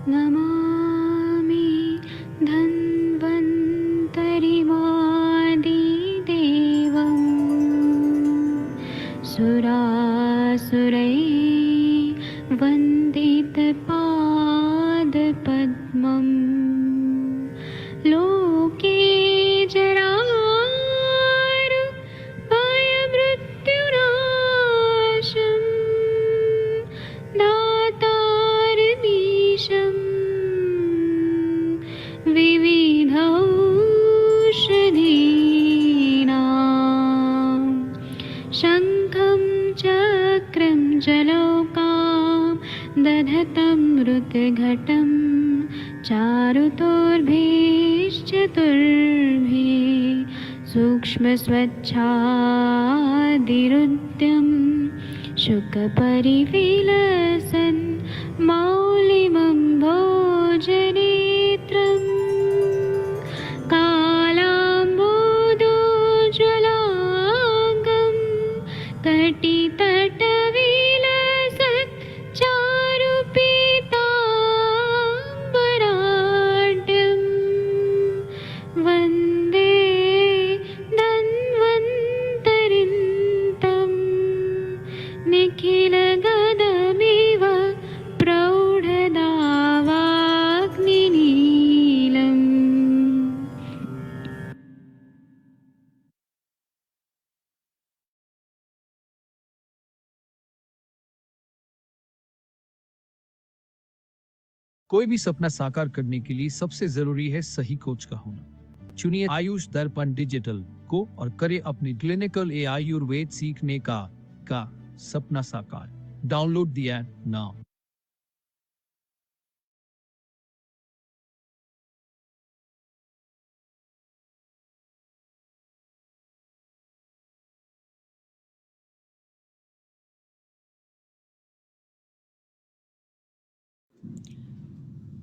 नमामि धन्वन्तरिमादिदेवम् सुरासुरैः वन्दितपादपद्मम् लोके जरारुभयमृत्युनाशम् दातारमीशम् विविधौषधीनां शङ्खं चक्रं जलौकां दधतं मृतघटं चारुतोर्भिश्चतुर्भिः सूक्ष्मस्वच्छादिरुद्यं शुकपरिविलसन् मौलिमं भोजनेत्रम् कालाम्बोदोज्ज्वलाङ्गं कटितटविलसत् चारुपीताम्बराढ्यं वन्दे धन्वन्तरिन्तं निखिलगदमिव प्रौढदावाग्निनीलम्। कोई भी सपना साकार करने के लिए सबसे जरूरी है सही कोच का होना। चुनिए आयुष दर्पण डिजिटल को और करे अपनी क्लिनिकल आयुर्वेद सीखने का सपना साकार। Download the app now.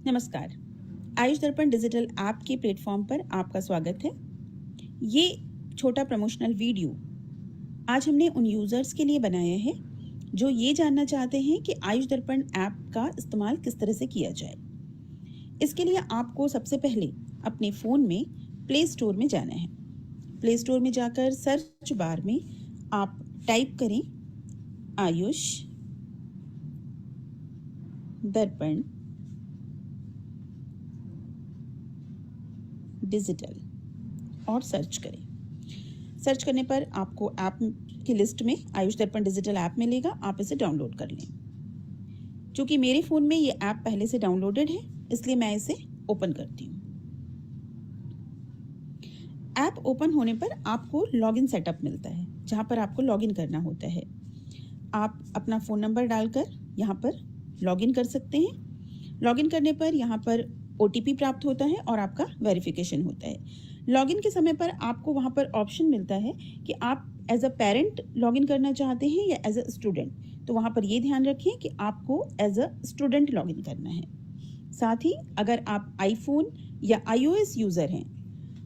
नमस्कार, आयुष दर्पण डिजिटल ऐप के प्लेटफॉर्म पर आपका स्वागत है। ये छोटा प्रमोशनल वीडियो आज हमने उन यूज़र्स के लिए बनाया है जो ये जानना चाहते हैं कि आयुष दर्पण ऐप का इस्तेमाल किस तरह से किया जाए। इसके लिए आपको सबसे पहले अपने फ़ोन में प्ले स्टोर में जाना है। प्ले स्टोर में जाकर सर्च बार में आप टाइप करें आयुष दर्पण डिजिटल और सर्च करें। सर्च करने पर आपको ऐप की लिस्ट में आयुष दर्पण डिजिटल ऐप मिलेगा। आप इसे डाउनलोड कर लें। क्योंकि मेरे फ़ोन में ये ऐप पहले से डाउनलोडेड है, इसलिए मैं इसे ओपन करती हूँ। ऐप ओपन होने पर आपको लॉगिन सेटअप मिलता है, जहाँ पर आपको लॉगिन करना होता है। आप अपना फ़ोन नंबर डालकर यहाँ पर लॉगिन कर सकते हैं। लॉगिन करने पर यहाँ पर OTP प्राप्त होता है और आपका वेरिफिकेशन होता है। लॉगिन के समय पर आपको वहाँ पर ऑप्शन मिलता है कि आप एज अ पेरेंट लॉगिन करना चाहते हैं या एज अ स्टूडेंट। तो वहाँ पर ये ध्यान रखें कि आपको एज अ स्टूडेंट लॉगिन करना है। साथ ही अगर आप आईफोन या iOS यूज़र हैं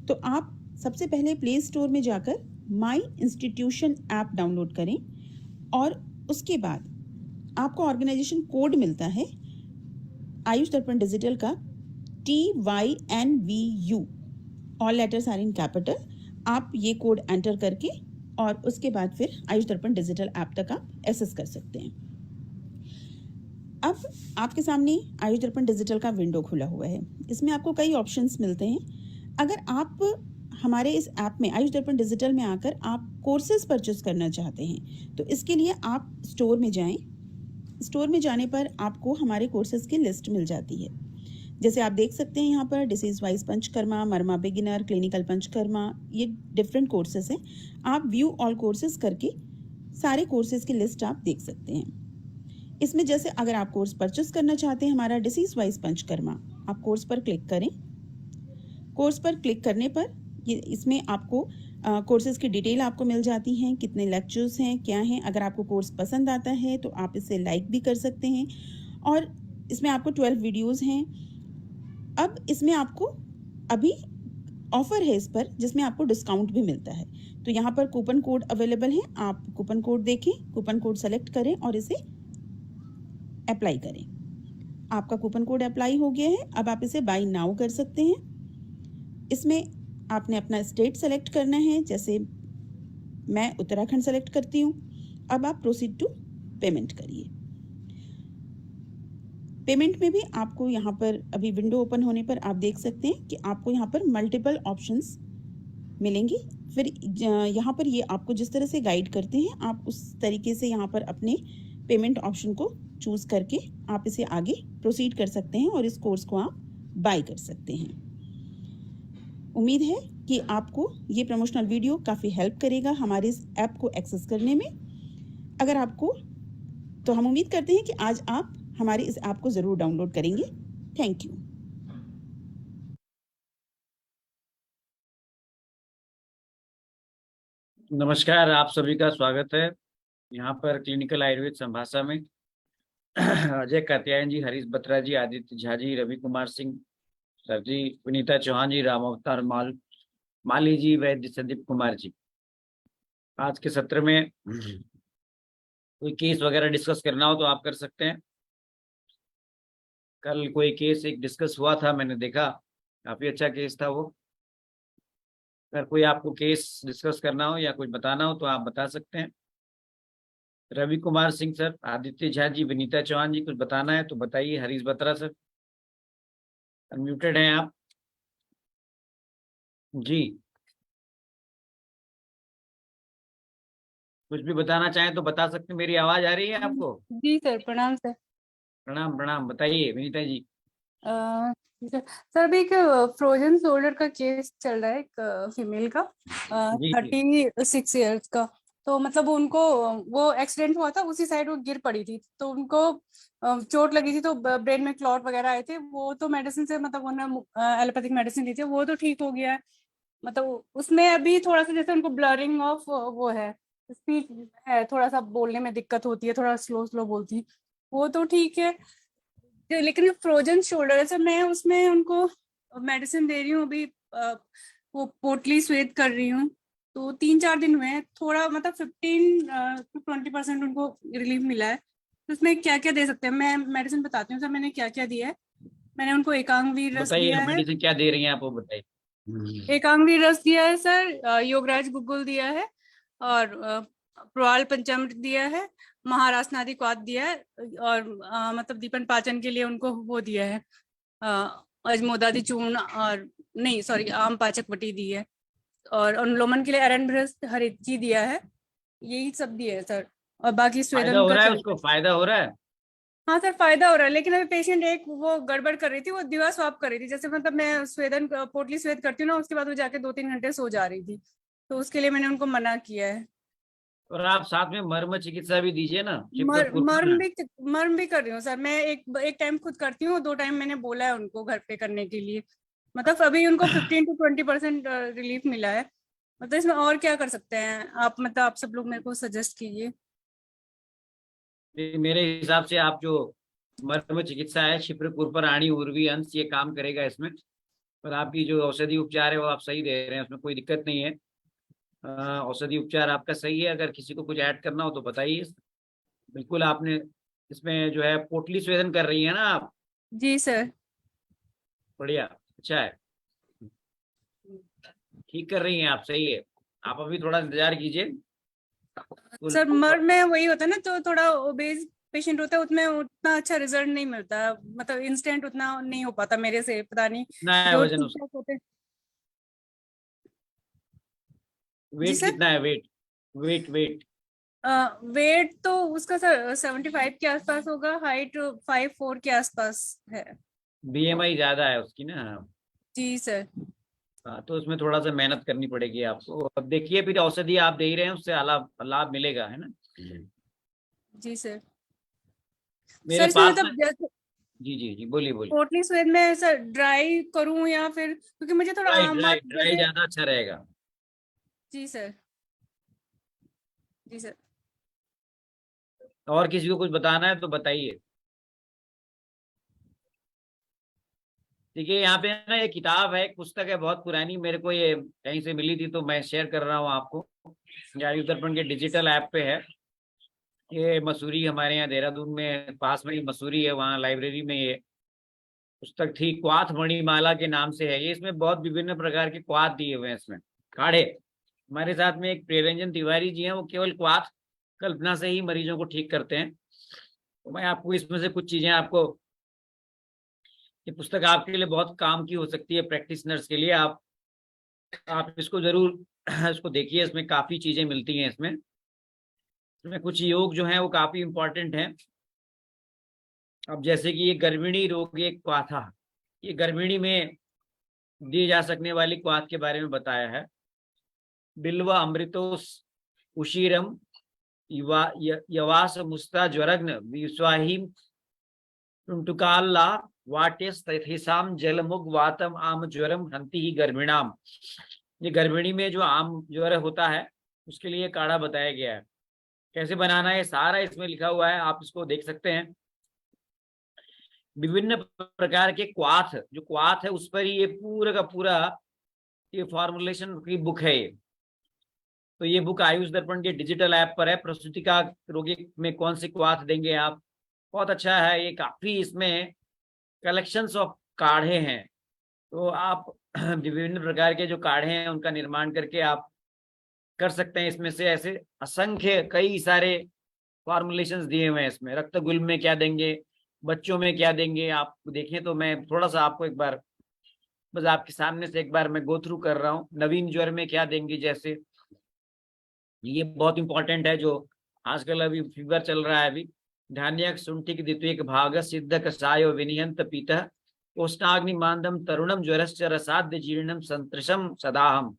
तो आप सबसे पहले प्ले स्टोर में जाकर माई इंस्टीट्यूशन ऐप डाउनलोड करें और उसके बाद आपको ऑर्गेनाइजेशन कोड मिलता है आयुष दर्पण डिजिटल का TYNVU, all letters are in capital. आप ये कोड एंटर करके और उसके बाद फिर आयुष दर्पण डिजिटल ऐप तक आप एक्सेस कर सकते हैं। अब आपके सामने आयुष दर्पण डिजिटल का विंडो खुला हुआ है। इसमें आपको कई ऑप्शंस मिलते हैं। अगर आप हमारे इस ऐप में आयुष दर्पण डिजिटल में आकर आप कोर्सेज परचेस करना चाहते हैं तो इसके लिए आप स्टोर में जाएं। स्टोर में जाने पर आपको हमारे कोर्सेज की लिस्ट मिल जाती है। जैसे आप देख सकते हैं यहाँ पर डिसीज वाइज पंचकर्मा, मर्मा बिगिनर, क्लिनिकल पंचकर्मा, ये डिफरेंट कोर्सेज हैं। आप व्यू ऑल कोर्सेज करके सारे कोर्सेज की लिस्ट आप देख सकते हैं। इसमें जैसे अगर आप कोर्स परचेस करना चाहते हैं हमारा डिसीज वाइज पंचकर्मा, आप कोर्स पर क्लिक करें। कोर्स पर क्लिक करने पर ये इसमें आपको कोर्सेज की डिटेल आपको मिल जाती हैं, कितने लेक्चर्स हैं, क्या हैं। अगर आपको कोर्स पसंद आता है तो आप इसे लाइक भी कर सकते हैं। और इसमें आपको 12 वीडियोस हैं। अब इसमें आपको अभी ऑफर है इस पर जिसमें आपको डिस्काउंट भी मिलता है। तो यहाँ पर कूपन कोड अवेलेबल है, आप कूपन कोड देखें, कूपन कोड सेलेक्ट करें और इसे अप्लाई करें। आपका कूपन कोड अप्लाई हो गया है। अब आप इसे बाय नाउ कर सकते हैं। इसमें आपने अपना स्टेट सेलेक्ट करना है, जैसे मैं उत्तराखंड सेलेक्ट करती हूँ। अब आप प्रोसीड टू पेमेंट करिए। पेमेंट में भी आपको यहाँ पर अभी विंडो ओपन होने पर आप देख सकते हैं कि आपको यहाँ पर मल्टीपल ऑप्शंस मिलेंगी। फिर यहाँ पर ये आपको जिस तरह से गाइड करते हैं आप उस तरीके से यहाँ पर अपने पेमेंट ऑप्शन को चूज़ करके आप इसे आगे प्रोसीड कर सकते हैं और इस कोर्स को आप बाय कर सकते हैं। उम्मीद है कि आपको ये प्रमोशनल वीडियो काफ़ी हेल्प करेगा हमारे इस ऐप को एक्सेस करने में। अगर आपको, तो हम उम्मीद करते हैं कि आज आप हमारे इस ऐप को ज़रूर डाउनलोड करेंगे। Thank you. नमस्कार, आप सभी का स्वागत है यहाँ पर क्लिनिकल आयुर्वेद संभाषा में। अजय कात्यायन जी, हरीश बत्रा जी, आदित्य झा जी, रवि कुमार सिंह सर जी, विनीता चौहान जी, राम अवतार माली जी, वैद्य संदीप कुमार जी। आज के सत्र में कोई केस वगैरह डिस्कस करना हो तो आप कर सकते हैं। कल कोई केस एक डिस्कस हुआ था, मैंने देखा, काफी अच्छा केस था वो। अगर कोई आपको केस डिस्कस करना हो या कुछ बताना हो तो आप बता सकते हैं। रवि कुमार सिंह सर, आदित्य झा जी, विनीता चौहान जी, कुछ बताना है तो बताइए। हरीश बत्रा सर, अनम्यूटेड हैं आप जी, कुछ भी बताना चाहें तो बता सकते हैं। मेरी आवाज आ रही है आपको? जी सर, प्रणाम सर। प्रणाम प्रणाम, बताइए विनीता जी। जी सर। सर अभी एक फ्रोजन शोल्डर का केस चल रहा है, एक फीमेल का, जी जी 36 ईयर्स का। तो मतलब उनको, वो एक्सीडेंट हुआ था, उसी साइड वो गिर पड़ी थी, तो उनको चोट लगी थी, तो ब्रेन में क्लॉट वगैरह आए थे। वो तो मेडिसिन से, मतलब उन्होंने एलोपैथिक मेडिसिन ली थी, वो तो ठीक हो गया है। मतलब उसमें अभी थोड़ा सा जैसे उनको ब्लरिंग ऑफ वो है, स्पीच है, थोड़ा सा बोलने में दिक्कत होती है, थोड़ा स्लो स्लो बोलती है, वो तो ठीक है। लेकिन फ्रोजन शोल्डर है सर, मैं उसमें उनको मेडिसिन दे रही हूँ अभी, वो पोटली स्वेद कर रही हूँ, तो 3-4 दिन हुए हैं। थोड़ा मतलब 15-20% उनको रिलीफ मिला है। तो उसमें क्या क्या दे सकते हैं, मैं मेडिसिन बताती हूँ सर मैंने क्या क्या दिया है। मैंने उनको एकांगवीर रस बताइए, दिया है, मेडिसिन क्या दे रही हैं आप, वो बताइए। एकांगवीर रस दिया है सर, योगराज गुग्गुल दिया है, और प्रवाल पंचामृत दिया है, महारासनादि क्वाथ दिया है, और मतलब दीपन पाचन के लिए उनको वो दिया है, अजमोदादि चूर्ण, और नहीं सॉरी, आम पाचक वटी दी है, और अनुलोमन के लिए अरण्य भ्रष्ट हरितकी दिया है। यही सब दिए है सर, और बाकी फायदा स्वेदन हो का रहा है चल। उसको, फायदा हो रहा है? हाँ सर, फायदा हो रहा है, लेकिन अभी पेशेंट एक वो गड़बड़ कर रही थी, वो दीवा स्वाप कर रही थी, जैसे मतलब मैं स्वेदन पोटली स्वेद करती हूँ ना, उसके बाद वो जाके 2-3 घंटे सो जा रही थी, तो उसके लिए मैंने उनको मना किया है। और आप साथ में मर्म चिकित्सा भी दीजिए ना, चित्रकूट में। मर्म भी कर रही हूँ सर मैं, एक टाइम खुद करती हूँ, 2 टाइम मैंने बोला है उनको घर पे करने के लिए। मतलब अभी उनको 15-20% रिलीफ मिला है। मतलब इसमें और क्या कर सकते हैं आप, मतलब आप सब लोग मेरे को सजेस्ट कीजिए। मेरे हिसाब से आप जो मर्म चिकित्सा है, शिप्रकुर पर आणी उर्वी अंश, ये काम करेगा इसमें। और आपकी जो औषधि उपचार है वो आप सही दे रहे हैं, उसमें कोई दिक्कत नहीं है। औषधि उपचार आपका सही है। अगर किसी को कुछ ऐड करना हो तो बताइए। बिल्कुल, आपने इसमें जो है पोटली स्वेदन कर रही है ना आप? जी सर। बढ़िया, अच्छा है, ठीक कर रही हैं आप, सही है। आप अभी थोड़ा इंतजार कीजिए। सर मर्म में वही होता है ना, तो थोड़ा ओबेज पेशेंट होता है, उसमें उतना अच्छा रिजल्ट नहीं मिलता, मतलब इंस्टेंट उतना नहीं हो पाता मेरे से, पता नहीं। कितना है जो वजन ठीक उसका? ठाक होते हैं। जी वेट सर। कितना है? Wait, wait wait. वेट तो उसका सर 75 के आसपास होगा, हाइट 5'4" के आसपास है। बीएमआई ज्यादा है उसकी ना। जी सर। हाँ, तो उसमें थोड़ा सा मेहनत करनी पड़ेगी आपको। अब देखिए, फिर औषधि आप दे ही रहे हैं, उससे लाभ लाभ मिलेगा, है ना। जी सर। मेरे सर इसमें पास ना, मतलब जैसे जी जी जी, बोलिए बोलिए। पोटली स्वेद में सर ड्राई करूं या फिर, क्योंकि मुझे थोड़ा ड्राई आम ड्राई ड्राई जैसे। ज्यादा अच्छा रहेगा। जी सर। जी सर। और किसी को कुछ बताना है तो बताइए। देखिए, यहाँ पे ना एक किताब है, एक पुस्तक है, बहुत पुरानी, मेरे को ये कहीं से मिली थी तो मैं शेयर कर रहा हूँ आपको। आयु दर्पण के डिजिटल ऐप पे है। ये मसूरी, हमारे यहाँ देहरादून में पास में ही मसूरी है, वहाँ लाइब्रेरी में ये पुस्तक थी, क्वाथ मणिमाला के नाम से है ये। इसमें बहुत विभिन्न प्रकार के क्वाथ दिए हुए हैं इसमें, काढ़े। हमारे साथ में एक प्रियरंजन तिवारी जी हैं, वो केवल क्वाथ कल्पना से ही मरीजों को ठीक करते हैं। तो मैं आपको इसमें से कुछ चीजें आपको, ये पुस्तक आपके लिए बहुत काम की हो सकती है प्रैक्टिशनर्स के लिए। आप इसको जरूर इसको देखिए, इसमें काफी चीजें मिलती हैं इसमें कुछ योग जो है वो काफी इंपॉर्टेंट है। अब जैसे कि ये गर्भिणी रोग एक क्वाथा, ये गर्भिणी में दी जा सकने वाली क्वाथ के बारे में बताया है। बिल्व अमृतोस उशीरम यवास मुस्ता ज्वरग्न विश्वाहिम टुंटुकाला वाटेस तथेसाम जलमुग वातम आम ज्वरम हंति ही गर्भिणाम। ये गर्भिणी में जो आम ज्वर होता है उसके लिए काढ़ा बताया गया है। कैसे बनाना है सारा इसमें लिखा हुआ है, आप इसको देख सकते हैं। विभिन्न प्रकार के क्वाथ, जो क्वाथ है उस पर ही ये पूरा का पूरा ये फॉर्मुलेशन की बुक है ये। तो ये बुक आयुष दर्पण के डिजिटल ऐप पर है। प्रसूति का रोगी में कौन सी क्वाथ देंगे आप, बहुत अच्छा है ये। काफी इसमें कलेक्शंस ऑफ काढ़े हैं, तो आप विभिन्न प्रकार के जो काढ़े हैं उनका निर्माण करके आप कर सकते हैं। इसमें से ऐसे असंख्य कई सारे फॉर्मुलेशंस दिए हुए हैं इसमें। रक्त गुल्म में क्या देंगे, बच्चों में क्या देंगे, आप देखें तो मैं थोड़ा सा आपको एक बार बस आपके सामने से एक बार मैं गो थ्रू कर रहा हूँ। नवीन ज्वर में क्या देंगे, जैसे ये बहुत इंपॉर्टेंट है, जो आजकल अभी फीवर चल रहा है अभी। धान्यक शुंठिक द्वितीयक भाग सिद्ध कषायो विनियंत पीतः कोष्ठाग्नि मांदम तरुणम ज्वरश्च रसाद्य जीर्णम संतृषम सदाहम।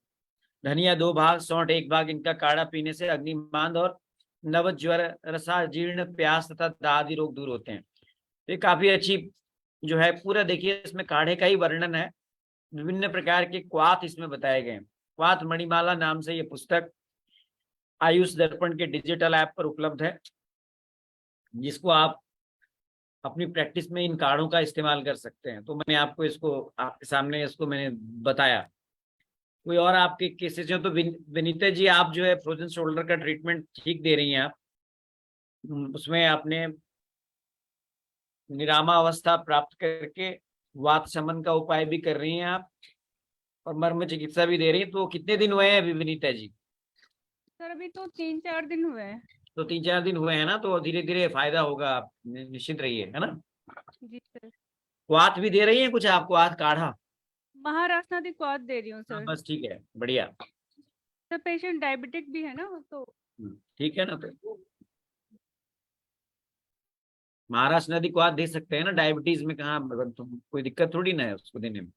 धनिया 2 भाग, सौंठ 1 भाग, इनका काढ़ा पीने से अग्निमांद और नव ज्वर, रसा जीर्ण, प्यास तथा दादी रोग दूर होते हैं। तो ये काफी अच्छी जो है, पूरा देखिए इसमें काढ़े का ही वर्णन है। विभिन्न प्रकार के क्वाथ इसमें बताए गए हैं। क्वाथ मणिमाला नाम से ये पुस्तक आयुष दर्पण के डिजिटल ऐप पर उपलब्ध है, जिसको आप अपनी प्रैक्टिस में इन काढ़ों का इस्तेमाल कर सकते हैं। तो मैंने आपको इसको आपके सामने इसको मैंने बताया। कोई और आपके केसेस हो तो विनीता जी, आप जो है फ्रोजन शोल्डर का ट्रीटमेंट ठीक दे रही हैं आप, उसमें आपने निरामा अवस्था प्राप्त करके वात शमन का उपाय भी कर रही हैं आप, और मर्म चिकित्सा भी दे रही हैं। तो कितने दिन हुए हैं अभी विनीता जी? सर अभी तो 3-4 दिन हुए हैं। तो 3-4 दिन हुए हैं ना, तो धीरे धीरे फायदा होगा, आप निश्चित रहिए, है ना। जी सर। क्वाथ भी दे रही है कुछ आप, क्वाथ काढ़ा? महाराष्ट्र क्वाथ दे रही हूँ हाँ, सर। बस ठीक है, बढ़िया। सर पेशेंट डायबिटिक भी है ना, तो ठीक है ना। तो महाराष्ट्र नदी क्वाथ दे सकते हैं ना, डायबिटीज में कहाँ कोई दिक्कत थोड़ी ना है उसको देने में।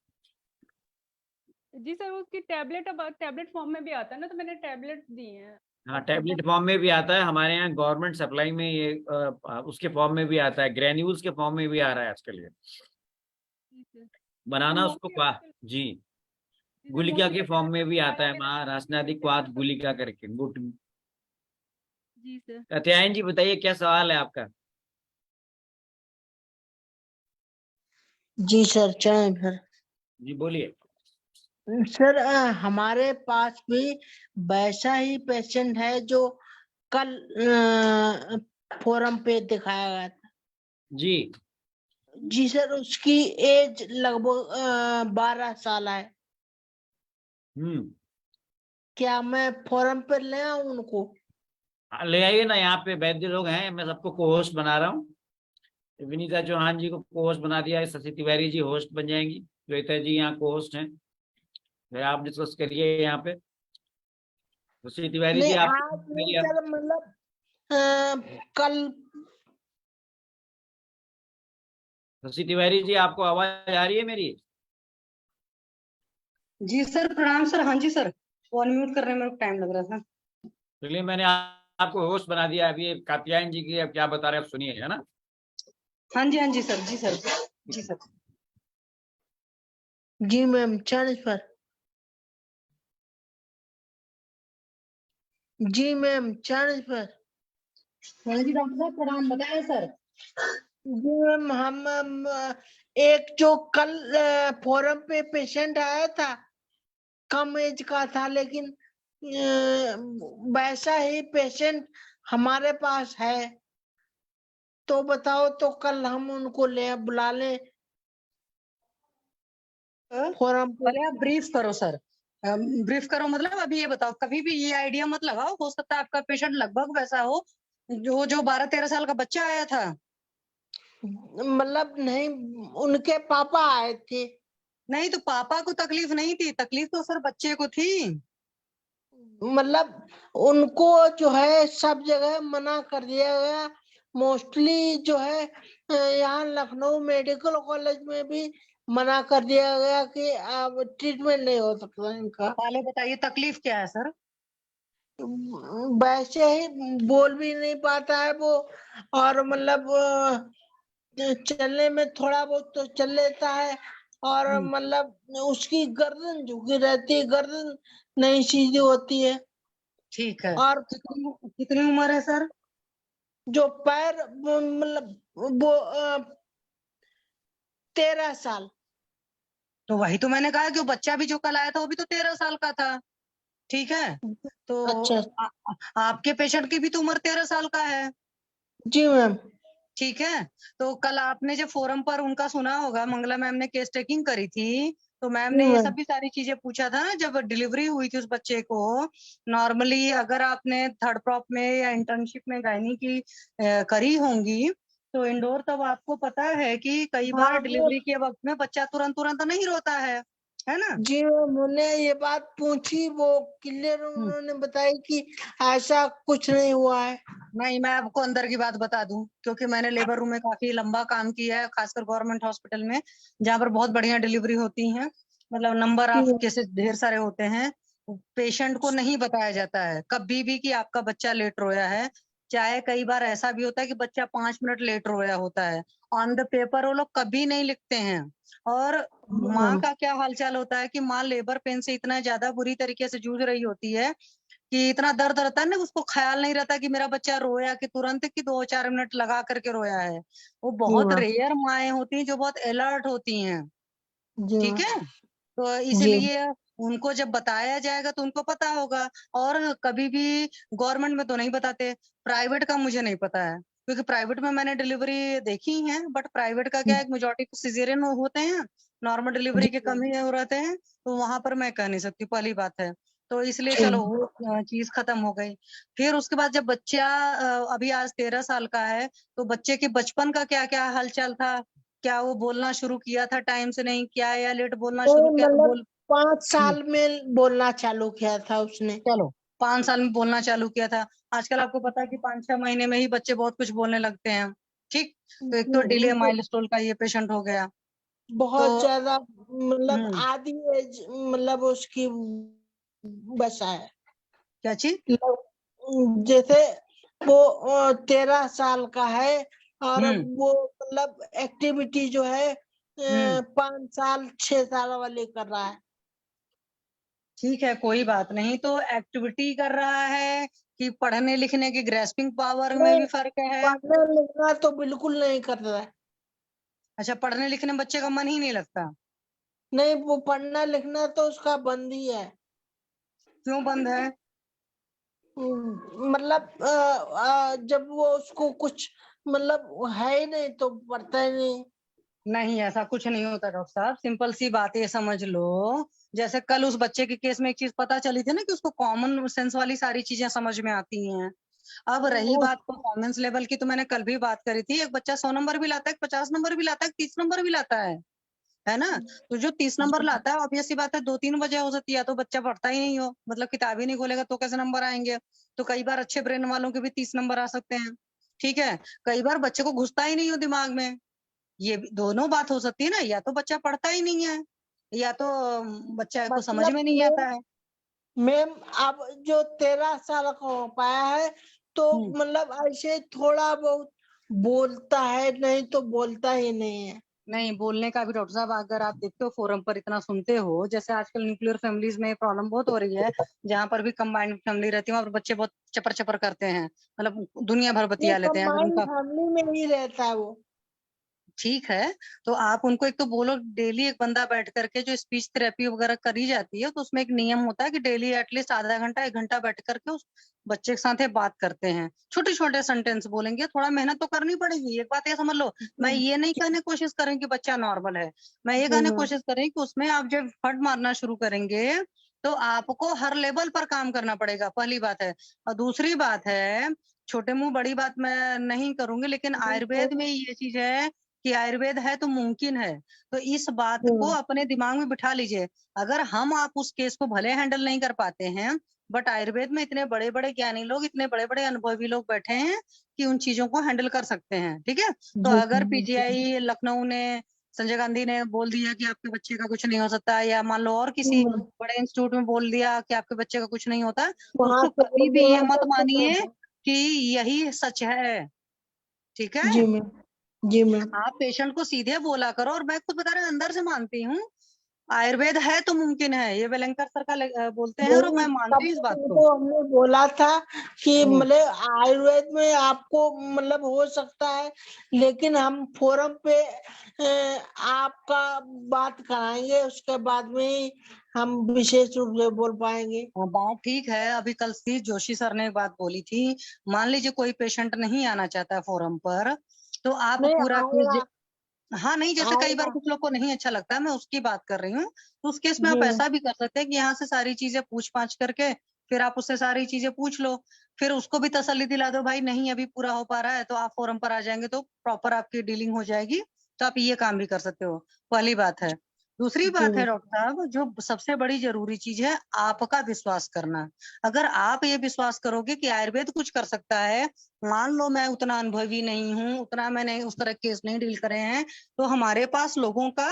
जी सर, उसकी टैबलेट अब टैबलेट फॉर्म में भी आता है ना, तो मैंने टैबलेट दी हैं। हाँ, टैबलेट फॉर्म में भी आता है, हमारे यहाँ गवर्नमेंट सप्लाई में ये उसके फॉर्म में भी आता है, ग्रेन्यूल्स के फॉर्म में भी आ रहा है आजकल ये। बनाना उसको क्वाथ जी, गुलिका के फॉर्म में भी आता है, महाराष्ट्र नदी क्वाथ गुलिका करके गुट। जी सर। कात्यायन जी बताइए, क्या सवाल है आपका? जी सर, चरण सर। जी बोलिए। सर हमारे पास भी वैसा ही पेशेंट है जो कल फोरम पे दिखाया गया था। जी जी सर, उसकी एज लगभग 12 साल है। क्या मैं फोरम पे ले आऊं उनको? ले आइए ना, यहाँ पे वैद्य लोग हैं, मैं सबको को होस्ट बना रहा हूँ। विनीता चौहान जी को को होस्ट बना दिया है, शशि तिवारी जी होस्ट बन जाएंगी, श्वेता जी यहाँ को होस्ट हैं। फिर आप डिस्कस करिए यहाँ पे। शशि तिवारी जी आप मतलब कल। शशि तिवारी जी, आपको आवाज आ रही है मेरी? जी सर, प्रणाम सर। हाँ जी सर, फोन म्यूट करने में टाइम लग रहा था। चलिए, मैंने आपको होस्ट बना दिया। अभी कात्यायन जी की अब क्या बता रहे हैं आप सुनिए, है ना। हाँ जी सर। जी सर। जी सर। जी मैम, चरण पर। जी मैम, चरण पर। हाँ जी डॉक्टर साहब, प्रणाम। बताए सर। जी मैम, हम एक जो कल फोरम पे पेशेंट आया था, कम एज का था, लेकिन वैसा ही पेशेंट हमारे पास है, तो बताओ तो कल हम उनको बुला लें फोरम पे। पहले आप ब्रीफ करो सर, ब्रीफ करो। मतलब अभी ये बताओ, कभी भी ये आइडिया मत लगाओ, हो सकता है आपका पेशेंट लगभग वैसा हो जो जो 12-13 साल का बच्चा आया था। मतलब नहीं, उनके पापा आए थे। नहीं तो पापा को तकलीफ नहीं थी, तकलीफ तो सर बच्चे को थी। मतलब उनको जो है सब जगह मना कर दिया गया। मोस्टली जो है यहाँ लखनऊ मेडिकल कॉलेज में भी मना कर दिया गया कि अब ट्रीटमेंट नहीं हो सकता इनका। पहले बताइए तकलीफ क्या है सर? वैसे ही बोल भी नहीं पाता है वो, और मतलब चलने में थोड़ा बहुत तो चल लेता है, और मतलब उसकी गर्दन झुकी रहती है, गर्दन नहीं सीधी होती है। ठीक है। और कितनी उम्र है सर? जो पैर मतलब वो 13 साल। तो वही तो मैंने कहा कि वो बच्चा भी जो कल आया था वो भी तो 13 साल का था। ठीक है, तो अच्छा आपके पेशेंट की भी तो उम्र 13 साल का है। जी मैम। ठीक है, तो कल आपने जब फोरम पर उनका सुना होगा, मंगला मैम ने केस टेकिंग करी थी, तो मैम जी ने ये मैम। सब भी सारी चीजें पूछा था ना जब डिलीवरी हुई थी उस बच्चे को। नॉर्मली अगर आपने थर्ड प्रॉप में या इंटर्नशिप में गायनी की करी होंगी, तो इंडोर तब आपको पता है कि कई बार हाँ वो डिलीवरी के वक्त में बच्चा तुरंत तुरंत नहीं रोता है ना? जी मैम, उन्होंने ये बात पूछी, वो क्लियर उन्होंने बताई कि ऐसा कुछ नहीं हुआ है। नहीं, मैं आपको अंदर की बात बता दूं, क्योंकि मैंने लेबर रूम में काफी लंबा काम किया है, खासकर गवर्नमेंट हॉस्पिटल में, जहाँ पर बहुत बढ़िया डिलीवरी होती है। मतलब नंबर ऑफ केसेस ढेर सारे होते हैं। पेशेंट को नहीं बताया जाता है कभी भी कि आपका बच्चा लेट रोया है। चाहे कई बार ऐसा भी होता है कि बच्चा 5 मिनट लेट रोया होता है, ऑन द पेपर वो लोग कभी नहीं लिखते हैं। और माँ का क्या हालचाल होता है कि माँ लेबर पेन से इतना ज्यादा बुरी तरीके से जूझ रही होती है कि इतना दर्द रहता है ना, उसको ख्याल नहीं रहता कि मेरा बच्चा रोया कि तुरंत कि 2-4 मिनट लगा करके रोया है। वो जी बहुत मैम। रेयर माएँ होती हैं जो बहुत अलर्ट होती हैं। जी ठीक मैम। है, तो जी इसलिए उनको जब बताया जाएगा तो उनको पता होगा। और कभी भी गवर्नमेंट में तो नहीं बताते, प्राइवेट का मुझे नहीं पता है, क्योंकि प्राइवेट में मैंने डिलीवरी देखी है, बट प्राइवेट का क्या है, मेजोरिटी सिजेरियन होते हैं, नॉर्मल डिलीवरी जी के कम ही हो रहते हैं, तो वहां पर मैं कह नहीं सकती, पहली बात है। तो इसलिए जी चलो वो चीज खत्म हो गई। फिर उसके बाद जब बच्चा अभी आज 13 साल का है, तो बच्चे के बचपन का क्या क्या हालचाल था? क्या वो बोलना शुरू किया था टाइम से नहीं किया, या लेट बोलना तो शुरू किया तो मतलब बोल 5 हम्म, साल में बोलना चालू किया था उसने। चलो 5 साल में बोलना चालू किया था। आजकल आपको पता है कि 5-6 महीने में ही बच्चे बहुत कुछ बोलने लगते हैं। ठीक, तो एक तो डिले वो माइलस्टोन का ये पेशेंट हो गया। तो बहुत ज्यादा मतलब हम्म, आधी एज मतलब उसकी बचा है। क्या चीज? जैसे वो 13 साल का है, और हम्म वो मतलब एक्टिविटी जो है हम्म 5 साल 6 साल वाली कर रहा है। ठीक है, कोई बात नहीं। तो एक्टिविटी कर रहा है कि पढ़ने लिखने की ग्रेस्पिंग पावर में नहीं, भी फर्क है? पढ़ना लिखना तो बिल्कुल नहीं कर रहा है। अच्छा, पढ़ने लिखने में बच्चे का मन ही नहीं लगता? नहीं, वो पढ़ना लिखना तो उसका बंद ही है। क्यों बंद है? मतलब जब वो उसको कुछ मतलब है ही नहीं तो पढ़ता ही नहीं। नहीं, ऐसा कुछ नहीं होता डॉक्टर साहब, सिंपल सी बात ये समझ लो। जैसे कल उस बच्चे के केस में एक चीज पता चली थी ना कि उसको कॉमन सेंस वाली सारी चीजें समझ में आती हैं। अब रही वो बात परफॉर्मेंस लेवल की, तो मैंने कल भी बात करी थी, एक बच्चा 100 नंबर भी लाता है, 50 नंबर भी लाता है, 30 नंबर भी लाता है ना? तो जो 30 नंबर लाता है, ऑब्वियस सी बात है, 2-3 वजह हो सकती है, या तो बच्चा पढ़ता ही नहीं हो, मतलब किताब ही नहीं खोलेगा तो कैसे नंबर आएंगे। तो कई बार अच्छे ब्रेन वालों के भी 30 नंबर आ सकते हैं। ठीक है, कई बार बच्चे को घुसता ही नहीं हो दिमाग में। ये भी दोनों बात हो सकती है ना, या तो बच्चा पढ़ता ही नहीं है, या तो बच्चा को समझ मतलब में नहीं आता है। मैम अब जो 13 साल का हो पाया है, तो हम्म मतलब ऐसे थोड़ा बहुत बोलता है, नहीं तो बोलता ही नहीं है। नहीं बोलने का भी डॉक्टर साहब, अगर आप देखते हो फोरम पर इतना सुनते हो, जैसे आजकल न्यूक्लियर फैमिलीज में प्रॉब्लम बहुत हो रही है, जहाँ पर भी कंबाइंड फैमिली रहती है वहाँ पर बच्चे बहुत चपर चपर करते हैं, मतलब दुनिया भर वो बतिया लेते हैं अगर कंबाइंड उनका। फैमिली में ही रहता है वो। ठीक है, तो आप उनको एक तो बोलो डेली एक बंदा बैठ करके, जो स्पीच थेरेपी वगैरह करी जाती है तो उसमें एक नियम होता है कि डेली एटलीस्ट आधा घंटा 1 घंटा बैठ करके उस बच्चे के साथ ये बात करते हैं, छोटे छोटे सेंटेंस बोलेंगे, थोड़ा मेहनत तो करनी पड़ेगी। एक बात ये समझ लो, मैं ये नहीं कहने की कोशिश करूँ कि बच्चा नॉर्मल है, मैं ये कहने की कोशिश करूँ कि उसमें आप जब फट मारना शुरू करेंगे तो आपको हर लेवल पर काम करना पड़ेगा, पहली बात है। और दूसरी बात है, छोटे मुंह बड़ी बात मैं नहीं करूंगी, लेकिन आयुर्वेद में ये चीज है कि आयुर्वेद है तो मुमकिन है। तो इस बात को अपने दिमाग में बिठा लीजिए। अगर हम आप उस केस को भले हैंडल नहीं कर पाते हैं, बट आयुर्वेद में इतने बड़े बड़े ज्ञानी लोग, इतने बड़े बड़े अनुभवी लोग बैठे हैं कि उन चीजों को हैंडल कर सकते हैं। ठीक है, तो अगर पीजीआई लखनऊ ने, संजय गांधी ने बोल दिया कि आपके बच्चे का कुछ नहीं हो सकता, या मान लो और किसी बड़े इंस्टीट्यूट में बोल दिया कि आपके बच्चे का कुछ नहीं होता, तो वहां उसको से कभी बोल भी ये देना मत तो मानिए कि यही सच है। ठीक है, जी मैम, जी मैम। आप पेशेंट को सीधे बोला करो। और मैं खुद बता रही हूँ, अंदर से मानती हूँ आयुर्वेद है तो मुमकिन है, ये वेलंकर सर का बोलते हैं, और नहीं, मैं मानती हूँ इस बात को। तो हमने बोला था कि हम्म। मतलब आयुर्वेद में आपको मतलब हो सकता है, लेकिन हम फोरम पे आपका बात कराएंगे, उसके बाद में ही हम विशेष रूप से बोल पाएंगे। हाँ, बात ठीक है। अभी कल सी जोशी सर ने एक बात बोली थी, मान लीजिए कोई पेशेंट नहीं आना चाहता है फोरम पर, तो आप नहीं पूरा आएगा, हाँ नहीं, जैसे कई बार आएगा। कुछ लोग को नहीं अच्छा लगता है, मैं उसकी बात कर रही हूँ। तो उस केस में जी आप ऐसा भी कर सकते हैं कि यहाँ से सारी चीजें पूछ पाछ करके फिर आप उससे सारी चीजें पूछ लो, फिर उसको भी तसल्ली दिला दो, भाई नहीं अभी पूरा हो पा रहा है तो आप फोरम पर आ जाएंगे तो प्रॉपर आपकी डीलिंग हो जाएगी। तो आप ये काम भी कर सकते हो, पहली बात है। दूसरी बात है डॉक्टर साहब, जो सबसे बड़ी जरूरी चीज है, आपका विश्वास करना। अगर आप ये विश्वास करोगे कि आयुर्वेद कुछ कर सकता है, मान लो मैं उतना अनुभवी नहीं हूँ, उतना मैंने उस तरह केस नहीं डील करे हैं, तो हमारे पास लोगों का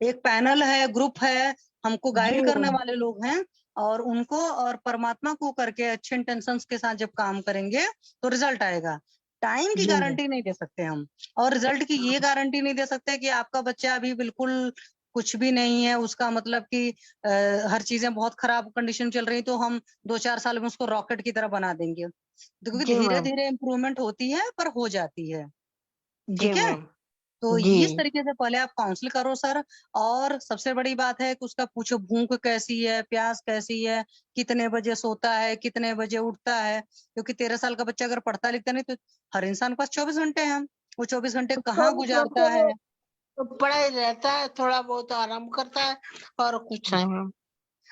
एक पैनल है, ग्रुप है, हमको गाइड करने वाले लोग हैं, और उनको और परमात्मा को करके अच्छे इंटेंशंस के साथ जब काम करेंगे तो रिजल्ट आएगा। टाइम की गारंटी नहीं दे सकते हम, और रिजल्ट की ये गारंटी नहीं दे सकते कि आपका बच्चा अभी बिल्कुल कुछ भी नहीं है, उसका मतलब कि हर चीजें बहुत खराब कंडीशन चल रही, तो हम 2-4 साल में उसको रॉकेट की तरह बना देंगे। क्योंकि जी धीरे मैम, धीरे इम्प्रूवमेंट होती है, पर हो जाती है। जी ठीक है, मैम, तो जी इस तरीके से पहले आप काउंसिल करो सर। और सबसे बड़ी बात है कि उसका पूछो भूख कैसी है, प्यास कैसी है, कितने बजे सोता है, कितने बजे उठता है, क्योंकि 13 साल का बच्चा अगर पढ़ता लिखता नहीं तो हर इंसान के पास 24 घंटे हैं, वो 24 घंटे कहाँ 24 घंटे गुजारता है। तो पड़ा ही रहता है, थोड़ा बहुत आराम करता है और कुछ नहीं मैम।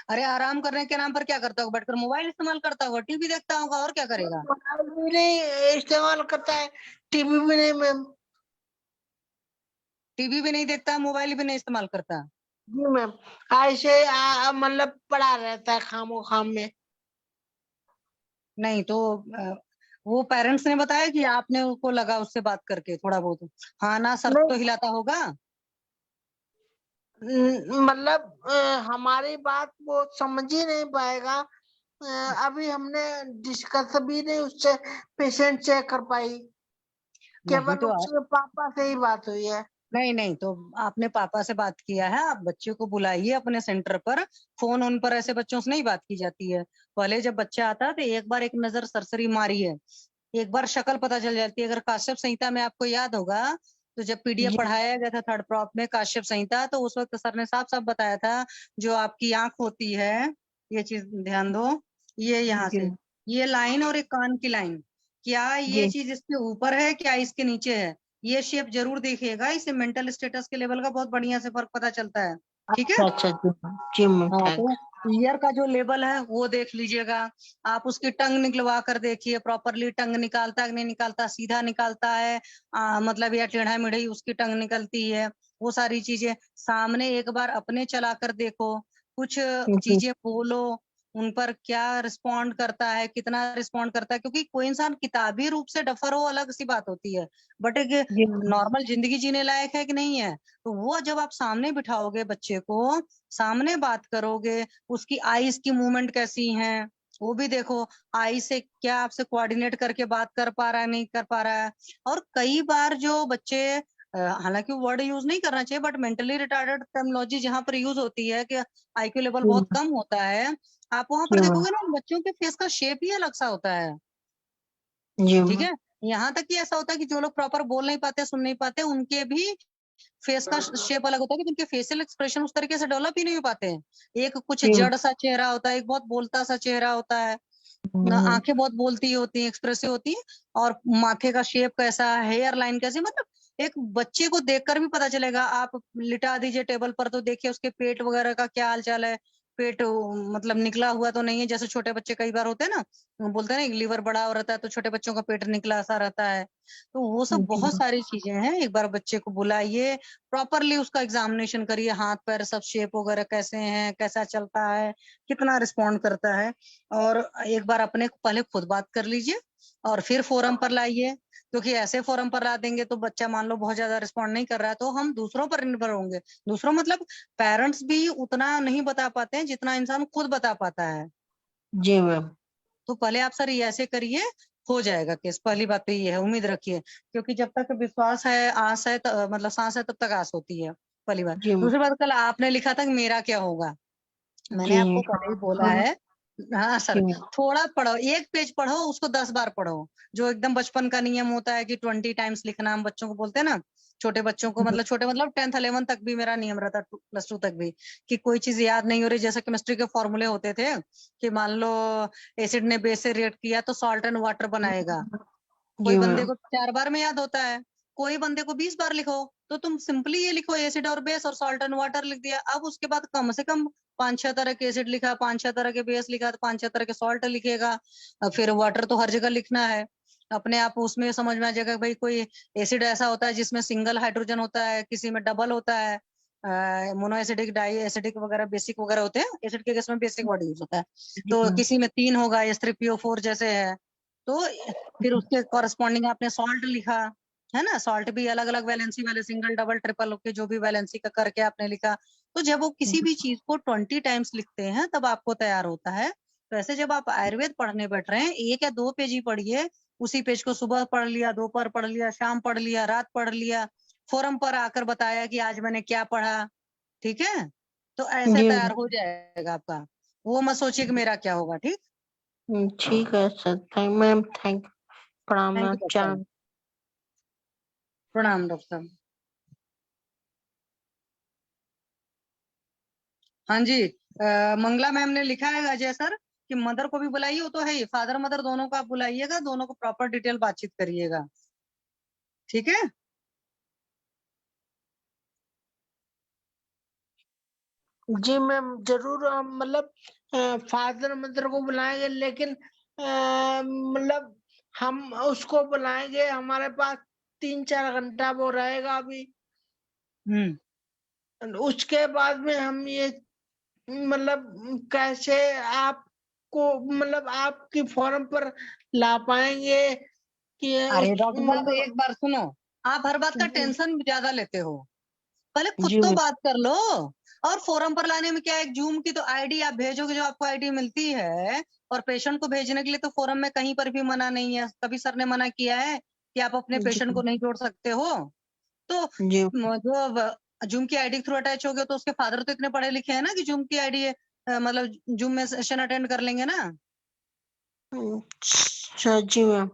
अरे आराम करने के नाम पर क्या करता होगा, बैठकर मोबाइल इस्तेमाल करता होगा, टीवी देखता होगा, और क्या करेगा। मोबाइल भी नहीं इस्तेमाल करता है, टीवी भी नहीं मैम। टीवी भी नहीं देखता, मोबाइल भी नहीं इस्तेमाल करता। जी मैम, ऐसे मतलब पड़ा रहता है खामो खाम में। नहीं तो वो पेरेंट्स ने बताया कि आपने उसको लगा उससे बात करके थोड़ा बहुत हाँ ना सर नहीं, तो हिलाता होगा। मतलब हमारी बात वो समझ ही नहीं पाएगा। अभी हमने डिस्कस भी नहीं उससे पेशेंट से कर पाई, नहीं केवल तो उसके पापा से ही बात हुई है। नहीं नहीं तो आपने पापा से बात किया है, आप बच्चे को बुलाइए अपने सेंटर पर। फोन उन पर ऐसे बच्चों से नहीं बात की जाती है। पहले जब बच्चा आता है तो एक बार एक नजर सरसरी मारी है, एक बार शक्ल पता चल जाती है। अगर काश्यप संहिता में आपको याद होगा, तो जब पीडीएफ जी पढ़ाया गया था थर्ड प्रॉप में काश्यप संहिता, तो उस वक्त सर ने साफ साफ बताया था, जो आपकी आंख होती है, ये चीज ध्यान दो, ये यहाँ जी से ये लाइन और एक कान की लाइन, क्या ये जी। चीज इसके ऊपर है क्या इसके नीचे है, ये शेप जरूर देखिएगा, इससे मेंटल स्टेटस के लेवल का बहुत बढ़िया से फर्क पता चलता है। ठीक है, अच्छा अच्छा जी मैम, जी मैम, हाँ थैंक। तो ईयर का जो लेवल है वो देख लीजिएगा। आप उसकी टंग निकलवा कर देखिए, प्रॉपरली टंग निकालता है कि नहीं निकालता, सीधा निकालता है मतलब या टेढ़ा मेढ़ी उसकी टंग निकलती है, वो सारी चीजें सामने एक बार अपने चला कर देखो, कुछ जी चीजें बोलो, उन पर क्या रिस्पॉन्ड करता है, कितना रिस्पॉन्ड करता है, क्योंकि कोई इंसान किताबी रूप से डफर हो अलग सी बात होती है, बट एक जी मैम, नॉर्मल जिंदगी जीने लायक है कि नहीं है, तो वो जब आप सामने बिठाओगे बच्चे को, सामने बात करोगे, उसकी आईज की मूवमेंट कैसी हैं वो भी देखो, आई से क्या आपसे कोऑर्डिनेट करके बात कर पा रहा है नहीं कर पा रहा है। और कई बार जो बच्चे हालांकि वर्ड यूज नहीं करना चाहिए, बट मेंटली रिटार्डेड टर्मिनोलॉजी जहां पर यूज होती है कि आईक्यू लेवल जी बहुत कम होता है, आप वहां पर जी मैम, देखोगे ना बच्चों के फेस का शेप ही अलग सा होता है। जी ठीक मैम, है, यहाँ तक कि ऐसा होता है कि जो लोग प्रॉपर बोल नहीं पाते सुन नहीं पाते उनके भी फेस का शेप अलग होता है कि जिनके फेशियल एक्सप्रेशन उस तरीके से डेवलप ही नहीं हो पाते हैं। एक कुछ जी। जड़ सा चेहरा होता है, एक बहुत बोलता सा चेहरा होता है, आंखें बहुत बोलती होती हैं, एक्सप्रेसिव होती हैं, और माथे का शेप कैसा, हेयर लाइन कैसी, मतलब एक बच्चे को देखकर भी पता चलेगा। आप लिटा दीजिए टेबल पर तो देखिए उसके पेट वगैरह का क्या हाल चाल है, पेट मतलब निकला हुआ तो नहीं है, जैसे छोटे बच्चे कई बार होते हैं ना, वो बोलते हैं ना लीवर बड़ा हो रहता है तो छोटे बच्चों का पेट निकला सा रहता है। तो वो सब बहुत सारी चीजें हैं। एक बार बच्चे को बुलाइए, प्रॉपरली उसका एग्जामिनेशन करिए, हाथ पैर सब शेप वगैरह कैसे हैं, कैसा चलता है, कितना रिस्पॉन्ड करता है, और एक बार अपने पहले खुद बात कर लीजिए और फिर फोरम पर लाइए। क्योंकि ऐसे फोरम पर ला देंगे तो बच्चा मान लो बहुत ज्यादा रिस्पॉन्ड नहीं कर रहा है तो हम दूसरों पर निर्भर होंगे। दूसरों मतलब पेरेंट्स भी उतना नहीं बता पाते हैं जितना इंसान खुद बता पाता है। जी मैम। तो पहले आप सर ये ऐसे करिए, हो जाएगा केस। पहली बात तो ये है, उम्मीद रखिए, क्योंकि जब तक विश्वास है, आस है, मतलब सांस है, तब तक आस होती है। पहली बात। जी दूसरी बात, कल आपने लिखा था कि मेरा क्या होगा, मैंने जी आपको पहले ही बोला हम है। हाँ सर, जी थोड़ा पढ़ो, एक पेज पढ़ो उसको 10 बार पढ़ो। जो एकदम बचपन का नियम होता है कि 20 टाइम्स लिखना, हम बच्चों को बोलते हैं ना, छोटे बच्चों को, मतलब छोटे मतलब 10th 11th तक भी मेरा नियम रहता, +2 तक भी, कि कोई चीज याद नहीं हो रही, जैसे केमिस्ट्री के फॉर्मूले होते थे कि मान लो एसिड ने बेस से रिएक्ट किया तो सॉल्ट एंड वाटर बनाएगा। कोई जी बंदे मैम। को 4 बार में याद होता है, कोई बंदे को 20 बार लिखो। तो तुम सिंपली ये लिखो एसिड और बेस और सॉल्ट एंड वाटर लिख दिया। अब उसके बाद कम से कम 5-6 तरह के एसिड लिखा, 5-6 तरह के बेस लिखा, तो 5-6 तरह के सॉल्ट लिखेगा। फिर वाटर तो हर जगह लिखना है। अपने आप उसमें समझ में आ जाएगा भाई कोई एसिड ऐसा होता है जिसमें सिंगल हाइड्रोजन होता है, किसी में डबल होता है, मोनो एसिडिक, डाई एसिडिक वगैरह, बेसिक वगैरह होते हैं। एसिड के केस में बेसिक वर्ड यूज होता है। जी तो मैम। किसी में 3 होगा, H3PO4 जैसे है। तो फिर उसके कॉरेस्पॉन्डिंग आपने सॉल्ट लिखा, है ना। सॉल्ट भी अलग अलग वैलेंसी वाले, सिंगल डबल ट्रिपल के जो भी वैलेंसी का करके आपने लिखा। तो जब वो किसी भी चीज को 20 टाइम्स लिखते हैं तब आपको तैयार होता है। तो ऐसे जब आप आयुर्वेद पढ़ने बैठ रहे हैं, 1 या 2 पेज ही पढ़िए। उसी पेज को सुबह पढ़ लिया, दोपहर पढ़ लिया, शाम पढ़ लिया, रात पढ़ लिया, फोरम पर आकर बताया कि आज मैंने क्या पढ़ा। ठीक है, तो ऐसे जी तैयार मैम। हो जाएगा आपका। वो मत सोचिए कि मेरा क्या होगा। ठीक। ठीक है सर, थैंक मैम, थैंक, प्रणाम थैंक मैम, यू डॉक्टर साहब। चरण। प्रणाम डॉक्टर साहब। हाँ जी, मंगला मैम ने लिखा है अजय सर कि मदर को भी बुलाइए। वो तो है ही, फादर मदर दोनों को आप बुलाइएगा, दोनों को प्रॉपर डिटेल बातचीत करिएगा। ठीक है। जी मैम, जरूर हम मतलब फादर मदर को बुलाएंगे, लेकिन मतलब हम उसको बुलाएंगे, हमारे पास 3-4 घंटा वो रहेगा अभी। उसके बाद में हम ये मतलब कैसे आपको मतलब आपकी फॉर्म पर ला पाएंगे कि अरे उस डॉक्टर साहब मतलब। एक बार सुनो, आप हर बात का जी टेंशन ज्यादा लेते हो। पहले खुद जी तो बात कर लो। और फोरम पर लाने में क्या है, एक जूम की तो आईडी आप भेजोगे, जो आपको आईडी मिलती है, और पेशेंट को भेजने के लिए तो फोरम में कहीं पर भी मना नहीं है। कभी सर ने मना किया है कि आप अपने पेशेंट को नहीं जोड़ सकते हो? तो जी जो जूम की आईडी थ्रू अटैच हो गए तो उसके फादर तो इतने पढ़े लिखे हैं ना कि जूम की आईडी है, मतलब जूम में सेशन अटेंड कर लेंगे ना। अच्छा जी मैम।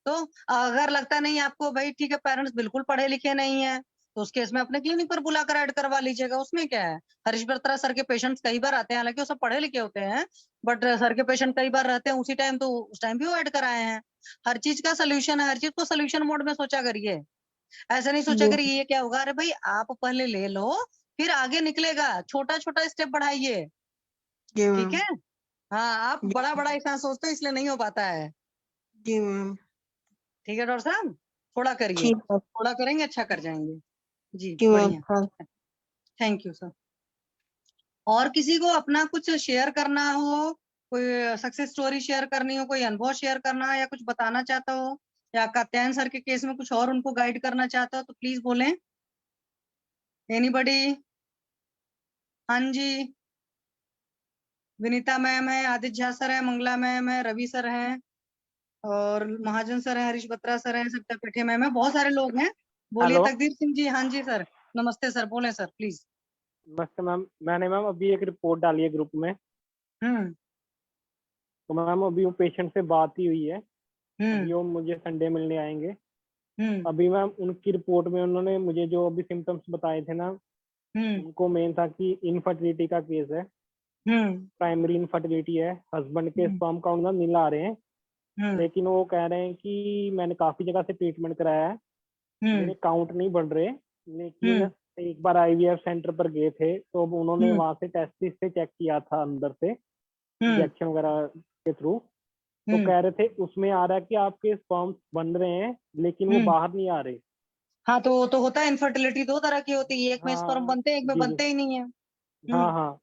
तो अगर लगता नहीं आपको भाई, ठीक है, पेरेंट्स बिल्कुल पढ़े लिखे नहीं है, तो उस केस में अपने क्लिनिक पर बुलाकर ऐड करवा लीजिएगा। उसमें क्या है। हरीश बत्रा सर के पेशेंट्स कई बार आते हैं, हालांकि वो सब पढ़े लिखे होते हैं, बट सर के पेशेंट कई बार रहते हैं उसी टाइम, तो उस टाइम भी वो ऐड कराए हैं। हर चीज का सोल्यूशन है, हर चीज को सोल्यूशन मोड में सोचा करिए। ऐसा नहीं सोचा जी करिए ये क्या होगा। अरे भाई आप पहले ले लो, फिर आगे निकलेगा। छोटा छोटा स्टेप बढ़ाइए। जी ठीक मैम। है। हाँ, आप जी बड़ा बड़ा इतना सोचते हैं इसलिए नहीं हो पाता है। जी मैम। ठीक है डॉक्टर साहब, थोड़ा करिए, ठीक है थोड़ा करेंगे अच्छा कर जाएंगे। जी जी मैम। बढ़िया। Thank you sir. और किसी को अपना कुछ शेयर करना हो, कोई सक्सेस स्टोरी शेयर करनी हो, कोई अनुभव शेयर करना या कुछ बताना चाहता हो, या कात्यायन सर के केस में कुछ और उनको गाइड करना चाहता हो तो प्लीज बोलें। एनीबडी? हाँ जी, विनीता मैम है, आदित्य झा सर है, मंगला मैम है, रवि सर है, और महाजन सर है, हरीश बत्रा सर है, सविता पेठे मैम है, बहुत सारे लोग हैं। बोलिए हेलो, तकदीर सिंह जी। हाँ जी सर, नमस्ते सर, बोले सर प्लीज। नमस्ते मैम। मैंने मैम अभी एक रिपोर्ट डाली है ग्रुप में। हम्म तो मैम अभी वो पेशेंट से बात ही हुई है। हम्म अभी वो मुझे संडे मिलने आएंगे। अभी मैम उनकी रिपोर्ट में उन्होंने मुझे जो अभी सिम्टम्स बताए थे ना, उनको मेन था कि इनफर्टिलिटी का केस है, प्राइमरी इनफर्टिलिटी है, हस्बैंड के स्पर्म काउंट ना नीला आ रहे हैं, लेकिन वो कह रहे हैं कि मैंने काफी जगह से ट्रीटमेंट कराया है, मेरे काउंट नहीं बढ़ रहे, लेकिन एक बार आईवीएफ सेंटर पर गए थे तो अब उन्होंने वहां से टेस्टिस से चेक किया था अंदर से इंजेक्शन वगैरह के थ्रू, तो कह रहे थे उसमें आ रहा है कि आपके स्पर्म्स बन रहे हैं लेकिन वो बाहर नहीं आ रहे। हाँ, तो होता है इनफर्टिलिटी दो तरह की होती है, एक में स्पर्म बनते हैं, एक में जी, बनते ही नहीं है। हाँ हाँ।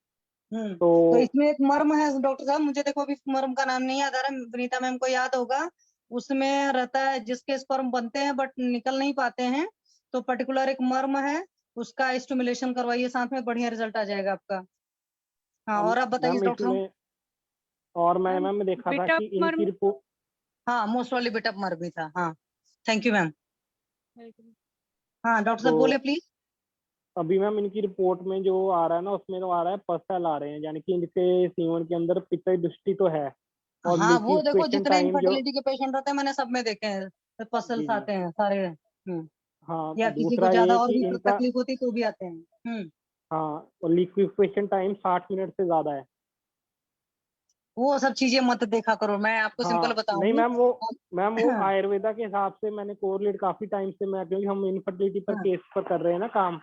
तो इसमें एक मर्म है डॉक्टर साहब, मुझे देखो अभी मर्म का नाम नहीं याद आ रहा, विनीता मैम को याद होगा। उसमें रहता है जिसके स्पर्म बनते हैं बट निकल नहीं पाते हैं, तो पर्टिकुलर एक मर्म है, उसका स्टिमुलेशन करवाइए साथ में, बढ़िया रिजल्ट आ जाएगा आपका। हाँ, और आप बताइए मैम डॉक्टर साहब। इसमें और मैम देखा था कि इनकी रिपोर्ट, हाँ, मोस्ट वाली बिटअप मर्म भी था। हाँ, थैंक यू मैम। हाँ डॉक्टर साहब तो बोले प्लीज। अभी मैम इनकी रिपोर्ट में जो आ रहा है ना, उसमें तो आ रहा है पसल आ रहे हैं, यानी कि इनके सीवन के अंदर पित्त दृष्टि तो है, और हाँ, वो देखो लिक्विफिकेशन जितने टाइम जो, इनफर्टिलिटी के पेशेंट होते हैं मैंने सब में देखे हैं, पसल्स जी आते हैं सारे। हाँ, या किसी को दूसरा ज्यादा ये और कि भी इनका, तकलीफ होती तो भी आते हैं। हाँ, और लिक्विफिकेशन टाइम 60 मिनट से ज्यादा है। वो सब चीजें मत देखा करो, मैं आपको सिंपल हाँ नहीं बताऊंगी। मैम वो आयुर्वेदा के हिसाब से मैंने कोरिलेट काफी टाइम से, मैं क्योंकि हम इनफर्टिलिटी पर केस पर कर रहे हैं ना काम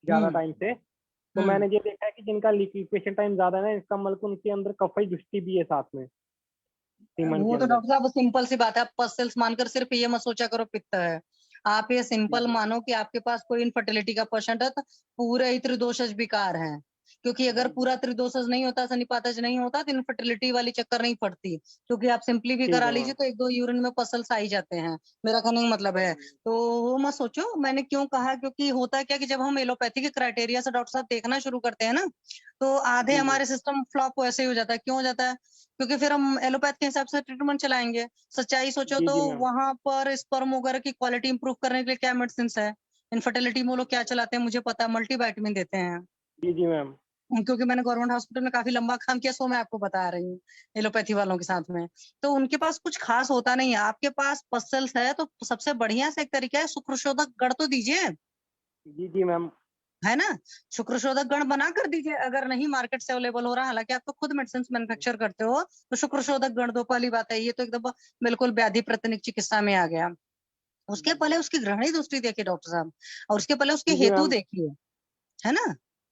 ज्यादा टाइम से, तो मैंने ये देखा है कि जिनका लिक्विफिकेशन टाइम ज्यादा है ना, इसका मतलब उनके अंदर कफई दृष्टि भी है साथ में सीमन के वो तो अंदर। डॉक्टर साहब सिंपल सी बात है, आप पसल्स मानकर सिर्फ ये मत सोचा करो पित्त है। आप ये सिंपल मानो कि आपके पास कोई इनफर्टिलिटी का पेशेंट है तो पूरे ही त्रिदोषज विकार है, क्योंकि अगर पूरा त्रिदोषज नहीं होता, सनिपातज नहीं होता, तो इनफर्टिलिटी वाली चक्कर नहीं पड़ती, क्योंकि आप सिंपली भी ठीक करा है लीजिए मैम। तो एक दो यूरिन में पसल्स आ ही जाते हैं, मेरा कहने का मतलब है। तो वो मत सोचो, मैंने क्यों कहा, क्योंकि होता है क्या कि जब हम एलोपैथी के क्राइटेरिया से डॉक्टर साहब देखना शुरू करते हैं ना, तो आधे हमारे सिस्टम फ्लॉप वैसे ही हो जाता है। क्यों हो जाता है? क्योंकि फिर हम एलोपैथ के हिसाब से ट्रीटमेंट चलाएंगे। सच्चाई सोचो जी तो जी मैम। वहां पर स्पर्म वगैरह की क्वालिटी इंप्रूव करने के लिए क्या मेडिसिन है, इनफर्टिलिटी में वो लोग क्या चलाते हैं मुझे पता है, मल्टीवाइटामिन देते हैं। जी जी मैम। क्योंकि मैंने गवर्नमेंट हॉस्पिटल में काफी लंबा काम किया, सो मैं आपको बता रही हूँ एलोपैथी वालों के साथ में। तो उनके पास कुछ खास होता नहीं है, आपके पास पसल्स है तो सबसे बढ़िया से एक तरीका है, शुक्रशोधक गढ़ तो दीजिए, जी जी मैम। है ना। शुक्रशोधक गण बना कर दीजिए, अगर नहीं मार्केट से अवेलेबल हो रहा, हालांकि आप तो खुद मेडिसिन मैन्युफैक्चर करते हो, तो शुक्रशोधक गण दो, पहली बात है, ये तो एकदम बिल्कुल व्याधि प्रतिनिक चिकित्सा में आ गया। उसके पहले उसकी ग्रहणी दृष्टि देखिए डॉक्टर साहब, और उसके पहले उसके जी जी हेतु मैम। देखिए, है ना।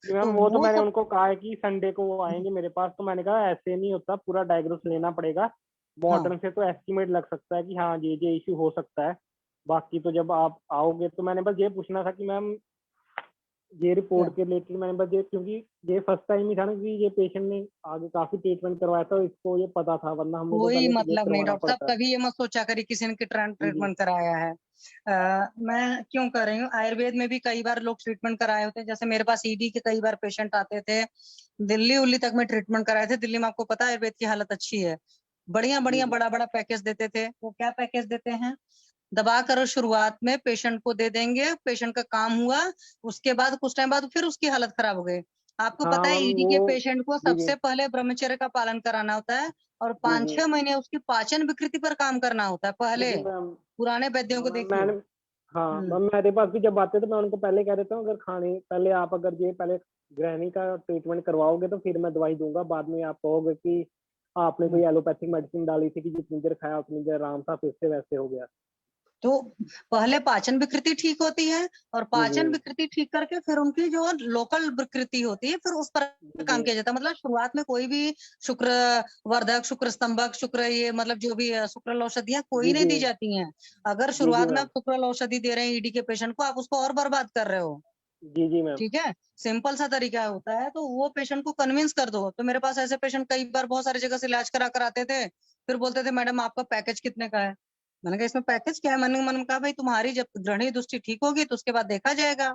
जी मैम, तो वो तो वो मैंने सब उनको कहा है कि संडे को वो आएंगे मेरे पास, तो मैंने कहा ऐसे नहीं होता, पूरा डायग्नोस लेना पड़ेगा, हाँ, मॉडर्न से तो एस्टिमेट लग सकता है कि हाँ ये इश्यू हो सकता है, बाकी तो जब आप आओगे तो मैंने बस ये पूछना था कि मैम ये क्या रिपोर्ट के रिलेटेड मैंने बस ये, क्योंकि ये फर्स्ट टाइम ही था ना कि ये पेशेंट ने आगे काफी ट्रीटमेंट करवाया था, इसको ये पता था, वरना हम लोग को कोई पहले ये मतलब नहीं करवाना डॉक्टर साहब, पड़ता है। कभी ये मत सोचा करी किसी ने जी जी। ट्रीटमेंट कराया है। मैं क्यों कर रही हूँ, आयुर्वेद में भी कई बार लोग ट्रीटमेंट कराए होते हैं, जैसे मेरे पास ईडी के कई बार पेशेंट आते थे, दिल्ली उल्ली तक में ट्रीटमेंट कराए थे। दिल्ली में आपको पता है आयुर्वेद की हालत अच्छी है, बढ़िया जी बढ़िया जी। बड़ा बड़ा पैकेज देते थे। वो क्या पैकेज देते हैं, दबा कर शुरुआत में पेशेंट को दे देंगे, पेशेंट का काम हुआ, उसके बाद कुछ टाइम बाद फिर उसकी हालत खराब हो गई। आपको हाँ पता है मैम ईडी के वो, पेशेंट को जी जी सबसे पहले ब्रह्मचर्य का पालन कराना होता है, और जी पाँच जी छह महीने उसकी पाचन विकृति पर काम करना होता है जी पहले। जी मैम। पुराने वैद्यों हाँ को मैम देखिए। मैंने, हाँ हम्म। मैम मेरे पास भी जब आते तो मैं उनको पहले कह देता हूँ, अगर खाने पहले आप अगर ये पहले गृहिणी का ट्रीटमेंट करवाओगे तो फिर मैं दवाई दूंगा, बाद में आप कहोगे कि आपने कोई एलोपैथिक मेडिसिन डाली थी कि जितनी देर खाया उतनी देर आराम था, फिर से वैसे हो गया। तो पहले पाचन विकृति ठीक होती है, और जी जी पाचन विकृति ठीक करके फिर उनकी जो लोकल विकृति होती है, फिर उस पर जी जी काम किया जाता है। मतलब शुरुआत में कोई भी शुक्र वर्धक, शुक्र स्तंभक, शुक्र ये मतलब जो भी शुक्र औषधियां कोई जी नहीं जी दी जाती हैं। अगर जी जी शुरुआत में मैम। आप शुक्र औषधि दे रहे हैं ईडी के पेशेंट को, आप उसको और बर्बाद कर रहे हो। जी जी मैम। ठीक है, सिंपल सा तरीका होता है, तो वो पेशेंट को कन्विंस कर दो। तो मेरे पास ऐसे पेशेंट कई बार बहुत सारी जगह से इलाज करा कर आते थे, फिर बोलते थे मैडम आपका पैकेज कितने का है। मैंने कहा इसमें पैकेज क्या है, मैंने कहा भाई तुम्हारी जब ग्रहणी दृष्टि ठीक होगी तो उसके बाद देखा जाएगा,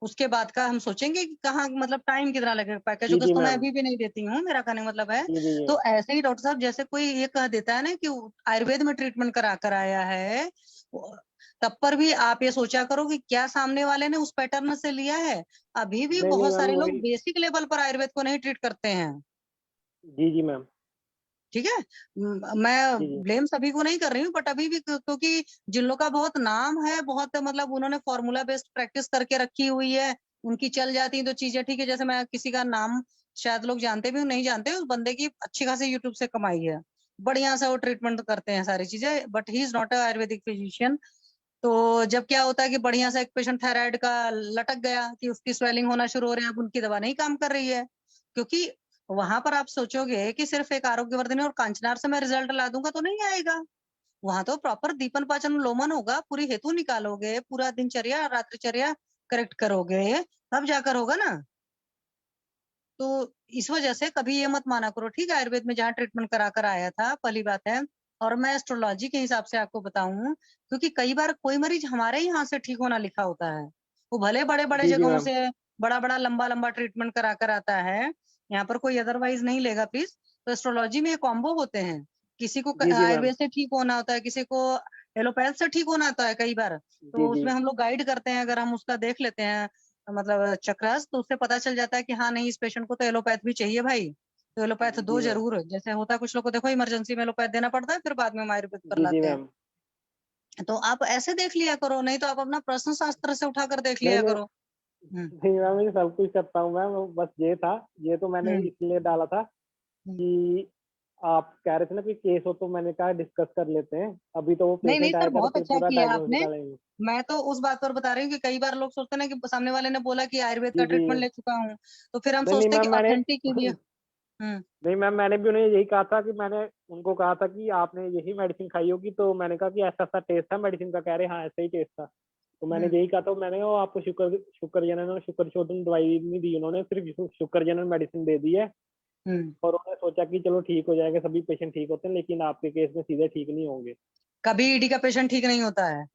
उसके बाद का हम सोचेंगे कि कहाँ मतलब टाइम कितना लगेगा। पैकेज जी वैकेज जी तो मैं मैम। अभी भी नहीं देती हूँ, मेरा कहने का मतलब है। जी जी जी तो ऐसे ही डॉक्टर साहब, जैसे कोई ये कह देता है ना कि आयुर्वेद में ट्रीटमेंट करा कर आया है, तब पर भी आप ये सोचा करो कि क्या सामने वाले ने उस पैटर्न से लिया है। अभी भी नहीं नहीं बहुत मैम सारे लोग वही। बेसिक लेवल पर आयुर्वेद को नहीं ट्रीट करते हैं। जी जी मैम। ठीक है। मैं ब्लेम सभी को नहीं कर रही हूँ, बट अभी भी क्योंकि जिन लोगों का बहुत नाम है, बहुत मतलब उन्होंने फॉर्मूला बेस्ड प्रैक्टिस करके रखी हुई है, उनकी चल जाती है तो चीजें ठीक है। जैसे मैं किसी का नाम शायद लोग जानते भी नहीं जानते, उस बंदे की अच्छी खासी यूट्यूब से कमाई है, बढ़िया से वो ट्रीटमेंट करते हैं सारी चीजें, but he is not a Ayurvedic physician. तो जब क्या होता है कि बढ़िया सा एक पेशेंट थायराइड का लटक गया कि उसकी स्वेलिंग होना शुरू हो रही है, अब उनकी दवा नहीं काम कर रही है, क्योंकि वहां पर आप सोचोगे कि सिर्फ एक आरोग्यवर्धिनी और कांचनार से मैं रिजल्ट ला दूंगा तो नहीं आएगा। वहां तो प्रॉपर दीपन पाचन लोमन होगा, पूरी हेतु निकालोगे, पूरा दिनचर्या रात्रिचर्या करेक्ट करोगे, तब जाकर होगा ना। तो इस वजह से कभी ये मत माना करो, ठीक है। आयुर्वेद में जहाँ ट्रीटमेंट करा कर आया था, पहली बात है। और मैं एस्ट्रोलॉजी के हिसाब से आपको बताऊं, क्योंकि कई बार कोई मरीज हमारे यहाँ से ठीक होना लिखा होता है, वो भले बड़े बड़े जी जी जगहों मैम। से बड़ा बड़ा लंबा लंबा ट्रीटमेंट करा कर आता है, यहाँ पर कोई अदरवाइज नहीं लेगा प्लीज। तो एस्ट्रोलॉजी में कॉम्बो होते हैं, किसी को जी जी मैम। आयुर्वेद से ठीक होना होता है, किसी को एलोपैथ से ठीक होना होता है कई बार। जी तो जी उसमें हम लोग गाइड करते हैं, अगर हम उसका देख लेते हैं मतलब चक्रस, तो उससे पता चल जाता है कि हाँ नहीं, इस पेशेंट को तो एलोपैथ भी चाहिए भाई, तो एलोपैथ दो जी मैम। जरूर। जैसे होता है कुछ लोग को देखो इमरजेंसी में एलोपैथ देना पड़ता है, फिर बाद में हम आयुर्वेद कर जी लाते हैं। मैम। तो आप ऐसे देख लिया करो, नहीं तो आप अपना प्रश्न शास्त्र से उठाकर देख नहीं लिया नहीं करो। नहीं मैम, ये सब कुछ करता हूँ मैम, बस ये था, ये तो मैंने हम्म इसलिए डाला था हम्म। कि आप कह रहे थे ना कि केस हो, तो मैंने कहा डिस्कस कर लेते हैं। अभी तो वो नहीं नहीं पेशेंट सर, आएगा तो बहुत फिर अच्छा पूरा किया डायग्नोस आपने। निकालेंगे। मैं तो उस बात पर बता रही हूँ कि कई बार लोग सोचते हैं ना कि सामने वाले ने बोला कि आयुर्वेद का जी जी। ट्रीटमेंट ले चुका हूँ, तो फिर हम नहीं नहीं सोचते हैं मैम, कि मैंने ऑथेंटिक ही भी। हम्म नहीं मैम, मैंने भी उन्हें यही कहा था कि मैंने उनको कहा था कि आपने यही मेडिसिन खाई होगी, तो मैंने कहा कि ऐसा ऐसा टेस्ट था मेडिसिन का, कह रहे हाँ ऐसा ही टेस्ट था। तो मैंने हम्म यही कहा था, मैंने वो आपको शुक्र जनन और शुक्र शोधन दवाई नहीं दी उन्होंने, सिर्फ शुक्र जनन मेडिसिन दे दी है। हम्म। और उन्होंने सोचा कि चलो ठीक हो जाएंगे, सभी पेशेंट ठीक होते हैं, लेकिन आपके केस में सीधे ठीक नहीं होंगे। कभी ईडी का पेशेंट ठीक नहीं होता है,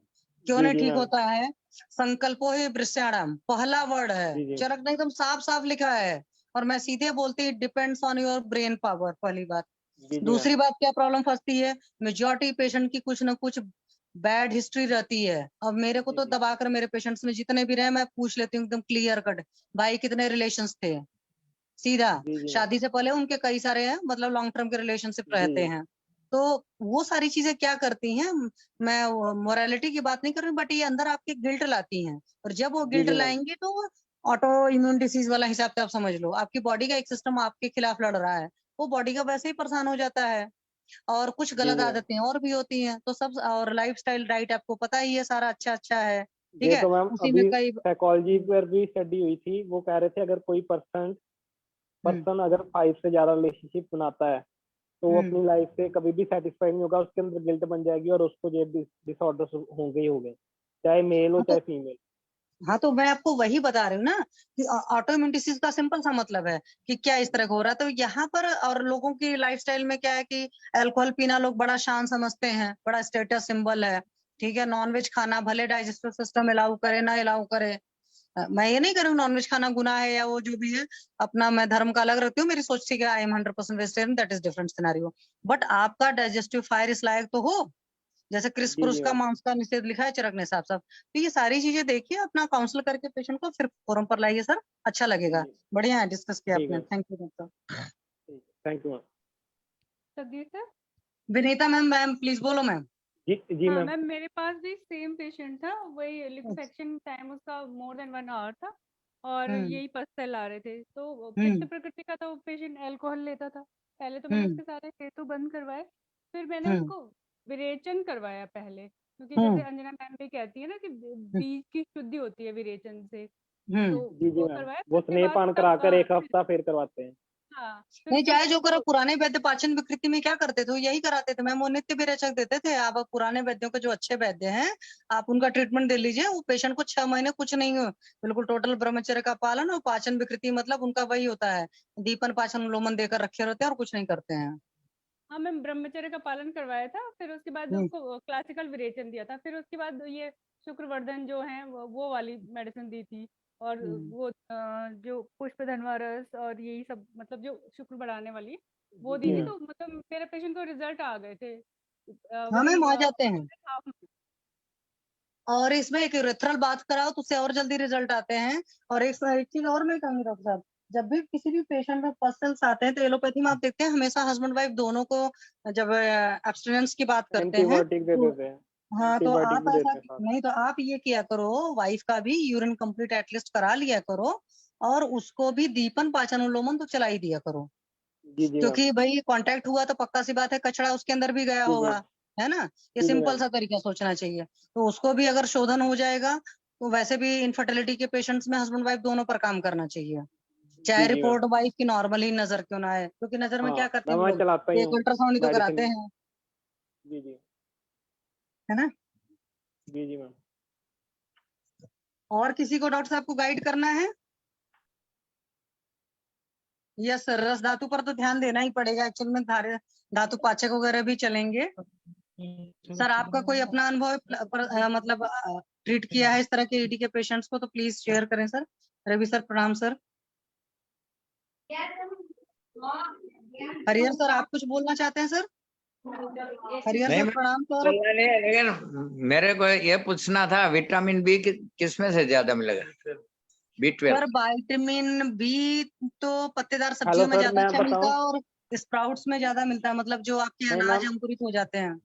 क्यों जी नहीं जी ठीक मैम। होता है? संकल्पो ही वृषाणाम पहला वर्ड है, जी जी। चरक ने एकदम साफ साफ लिखा है। और मैं सीधे बोलती, it depends on your brain power, पहली बात। जी जी मैम। दूसरी बात क्या प्रॉब्लम फंसती है, मेजोरिटी पेशेंट की कुछ ना कुछ बैड हिस्ट्री रहती है। अब मेरे को जी तो जी। दबाकर मेरे पेशेंट्स में जितने भी रहे, मैं पूछ लेती हूँ एकदम क्लियर कट, भाई कितने रिलेशंस थे, सीधा। जी जी मैम। शादी से पहले उनके कई सारे हैं, मतलब लॉन्ग टर्म के रिलेशनशिप जी रहते जी। हैं। तो वो सारी चीजें क्या करती हैं, मैं मोरालिटी की बात नहीं कर रही, बट ये अंदर आपके गिल्ट लाती हैं। और जब वो जी गिल्ट जी मैम। लाएंगी तो ऑटो इम्यून डिसीज वाला हिसाब से आप समझ लो, आपकी बॉडी का एक सिस्टम आपके खिलाफ लड़ रहा है, वो बॉडी का वैसे ही परेशान हो जाता है। और कुछ जी गलत जी मैम। आदतें और भी होती हैं, तो सब, और लाइफ स्टाइल डाइट आपको पता ही है, सारा अच्छा अच्छा है, ठीक ये है। तो मैम उसी में अभी कई साइकोलॉजी पर भी स्टडी हुई थी, वो कह रहे थे अगर कोई पर्सन हम्म पर्सन अगर 5 से ज्यादा रिलेशनशिप बनाता है, तो वो हम्म। अपनी लाइफ से कभी भी सेटिस्फाइड नहीं होगा, उसके अंदर गिल्ट बन जाएगी और उसको ये डिसऑर्डर्स होंगे ही होंगे, चाहे मेल हो हाँ चाहे तो फीमेल। हाँ तो मैं आपको वही बता रही हूँ ना कि ऑटो इम्यून डिसीज का सिंपल सा मतलब है कि क्या इस तरह का हो रहा है। तो यहाँ पर और लोगों की लाइफस्टाइल में क्या है कि अल्कोहल पीना लोग बड़ा शान समझते हैं, बड़ा स्टेटस सिंबल है, ठीक है। नॉनवेज खाना भले डाइजेस्टिव सिस्टम अलाउ करे ना अलाउ करे, मैं ये नहीं करूँ नॉनवेज खाना गुनाह है या वो जो भी है, अपना मैं धर्म का अलग रखती हूँ, मेरी सोच ठीक है, I am 100% vegetarian, that is different scenario. But आपका डाइजेस्टिव फायर इस लायक तो हो, जैसे क्रिस जी क्रूस जी का मैम। मांस का निषेध लिखा है चरक ने साफ साफ। तो ये सारी चीजें देखिए, अपना काउंसल करके पेशेंट को फिर फोरम पर लाइए सर, अच्छा जी लगेगा। जी। बढ़िया है, डिस्कस किया ठीक आपने, है। Thank you doctor. ठीक है, थैंक यू मैम। तकदीर sir. Vinita ma'am, ma'am please बोलो मैम। जी जी हाँ मैम। मैम, मेरे पास भी सेम पेशेंट था, वही लिक्विफेक्शन टाइम उसका मोर देन 1 आवर था, और हम्म यही पस्tel आ रहे थे। तो पित्त हम्म प्रकृति का था वो पेशेंट, अल्कोहल लेता था। पहले तो मैंने हम्म उसके सारे हेतु बंद करवाए, फिर मैंने हम्म उसको विरेचन करवाया पहले, क्योंकि जैसे हम्म अंजना मैम भी कहती है ना कि हम्म बीज की शुद्धि होती है विरेचन से। तो जी जी वो मैम, करवाया, फिर वो उसके स्नेह बाद पान तब कराकर एक हफ्ता फिर करवाते हैं। हाँ, फिर नहीं, उसके चाहे जो बाद करो, वो पुराने वैद्य पाचन विकृति में क्या करते थे, वो यही कराते थे मैम, वो नित्य विरेचक देते थे। आप अब पुराने वैद्यों के जो अच्छे वैद्य हैं, आप उनका ट्रीटमेंट दे लीजिए, वो पेशेंट को 6 महीने कुछ नहीं हो, बिल्कुल टोटल ब्रह्मचर्य का पालन, और पाचन विकृति मतलब उनका वही होता है, दीपन पाचन लोमन देकर रखे रहते हैं और कुछ नहीं करते हैं। हाँ मैम, ब्रह्मचर्य का पालन करवाया था, फिर उसके बाद हम्म उसको क्लासिकल विरेचन दिया था, फिर उसके बाद ये शुक्रवर्धन जो है वो वाली मेडिसिन दी थी। और हम्म वो जो पुष्पधनवा रस और यही सब, मतलब जो शुक्र बढ़ाने वाली वो दी जी थी। हम्म। मैम। तो मतलब मेरे पेशेंट को रिजल्ट आ गए थे हाँ विद इन मैम, आ जाते हैं। हाफ। और इसमें एक रेफरल बात कराओ तो उससे और जल्दी रिजल्ट आते हैं। और एक चीज और मैं कहूंगी डॉक्टर साहब, जब भी किसी भी पेशेंट में पसल्स आते हैं तो एलोपैथी में आप देखते हैं हमेशा हस्बैंड वाइफ दोनों को जब एब्स्टिनेंस की बात करते हैं एंटीबायोटिक दे देते हैं, हाँ, तो एंटीबायोटिक आप भी ऐसा देते हैं साथ। नहीं, तो आप ये किया करो, वाइफ का भी यूरिन कंप्लीट एटलीस्ट करा लिया करो, और उसको भी दीपन पाचन अनुलोमन तो चला ही दिया करो, जी जी मैम। क्योंकि भाई कांटेक्ट हुआ तो पक्का सी बात है कचड़ा उसके अंदर भी गया जी जी होगा, है ना। ये जी जी सिंपल मैम। सा तरीका सोचना चाहिए। तो उसको भी अगर शोधन हो जाएगा तो वैसे भी इनफर्टिलिटी के पेशेंट्स में हस्बैंड वाइफ दोनों पर काम करना चाहिए, चाहे जी जी मैम। रिपोर्ट वाइफ की नॉर्मल ही नजर क्यों ना आए, क्योंकि नजर में हाँ क्या करते हैं मैम, हम मैं लोग, चलाता ही एक हूँ अल्ट्रासाउंड ही तो कराते मेडिसिन। हैं, जी जी है ना। जी जी मैम। और किसी को डॉक्टर साहब को गाइड करना है? यस सर, रस धातु पर तो ध्यान देना ही पड़ेगा, एक्चुअल में धातु पाचक वगैरह भी चलेंगे। सर आपका कोई अपना अनुभव मतलब ट्रीट किया है इस तरह के ईडी के पेशेंट्स को तो प्लीज शेयर करें सर। रवि सर प्रणाम सर। हरिहर सर आप कुछ बोलना चाहते हैं सर? हरिहर नहीं सर मैं प्रणाम सर। बोलना नहीं है, लेकिन मेरे को ये पूछना था विटामिन बी किस में से ज्यादा मिलेगा? B12। सर विटामिन बी तो पत्तेदार हेलो सब्जियों में सर, ज्यादा मैं अच्छा मिलता बताऊं? है और स्प्राउट्स में ज्यादा मिलता है, मतलब जो आपके नहीं अनाज मैम, अंकुरित हो जाते हैं।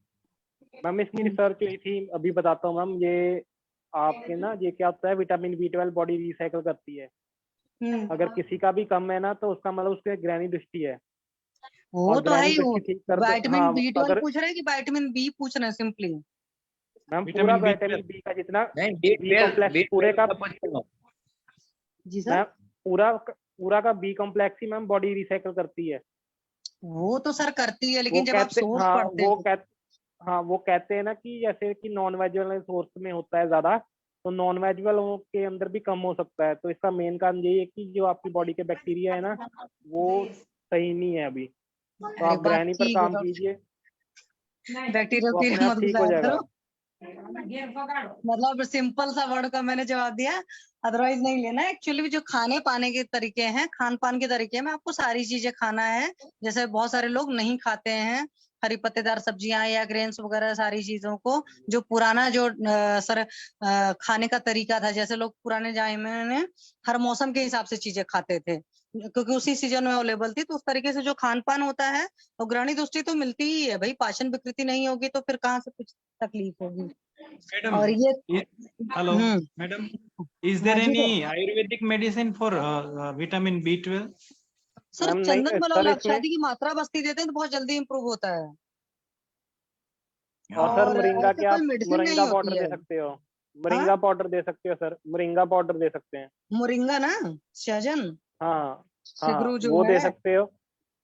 मैम इसकी रिसर्च हुई थी, अभी बताता हूँ मैम। ये आपके ना, ये क्या होता है, विटामिन B12 बॉडी रिसाइकिल करती है। अगर किसी का भी कम है ना, तो उसका मतलब उसके ग्रहणी दृष्टि है। वो और तो है ग्रहणी ही, दृष्टि ठीक कर दे। विटामिन हाँ B12 अगर पूछ रहे हैं कि विटामिन बी पूछ रहे हैं सिंपली? मैम पूरा विटामिन बी का जितना नहीं बी B12 कॉम्प्लेक्स पूरे का, पूछ रहा हूँ। जी सर। मैम पूरा का बी कॉम्प्लेक्स ही मैम बॉडी रिसाइकिल करती है। वो तो सर करती है, वो लेकिन जब आप कहते, सोर्स हाँ पढ़ते हो, हाँ वो कहते हैं ना कि जैसे कि नॉन वेज वाले सोर्स में होता है ज्यादा, तो नॉन वेज वालों के अंदर भी कम हो सकता है। तो इसका मेन कारण यही है कि जो आपकी बॉडी के बैक्टीरिया है ना, वो सही नहीं है अभी। तो अरे आप बात ग्रहणी पर ठीक है काम डॉक्टर, कीजिए, बैक्टीरिया वो अपने मत आप ठीक हो घुसाया जाएगा। करो। मतलब सिंपल सा वर्ड का मैंने जवाब दिया, अदरवाइज नहीं लेना। एक्चुअली जो खाने पाने के तरीके हैं, खान पान के तरीके में आपको सारी चीजें खाना है। जैसे बहुत सारे लोग नहीं खाते हैं हरी पत्तेदार सब्जियां या ग्रेन्स वगैरह, सारी चीजों को जो पुराना जो खाने का तरीका था, जैसे लोग पुराने जमाने में हर मौसम के हिसाब से चीजें खाते थे क्योंकि उसी सीजन में अवेलेबल थी। तो उस तरीके से जो खान पान होता है, तो ग्रहणी दृष्टि तो मिलती ही है भाई। पाचन विकृति नहीं होगी तो फिर कहाँ से कुछ तकलीफ होगी। Madam, और ये hello, madam. Is there हाँ जी any sir. Ayurvedic medicine for vitamin B12? Sir ma'am नहीं चंदन सर, बलौल इसमें अक्षादी की मात्रा बस्ती देते हैं तो बहुत जल्दी इंप्रूव होता है, और सर और मोरिंगा ऐसे के कोई आप मेडिसिन नहीं मोरिंगा होती पाउडर दे है। सकते हो। हाँ मोरिंगा पाउडर दे सकते हो सर, मोरिंगा पाउडर दे सकते हैं। मोरिंगा ना, सहजन, हाँ हाँ, सिगरू जो वो दे है। सकते हो।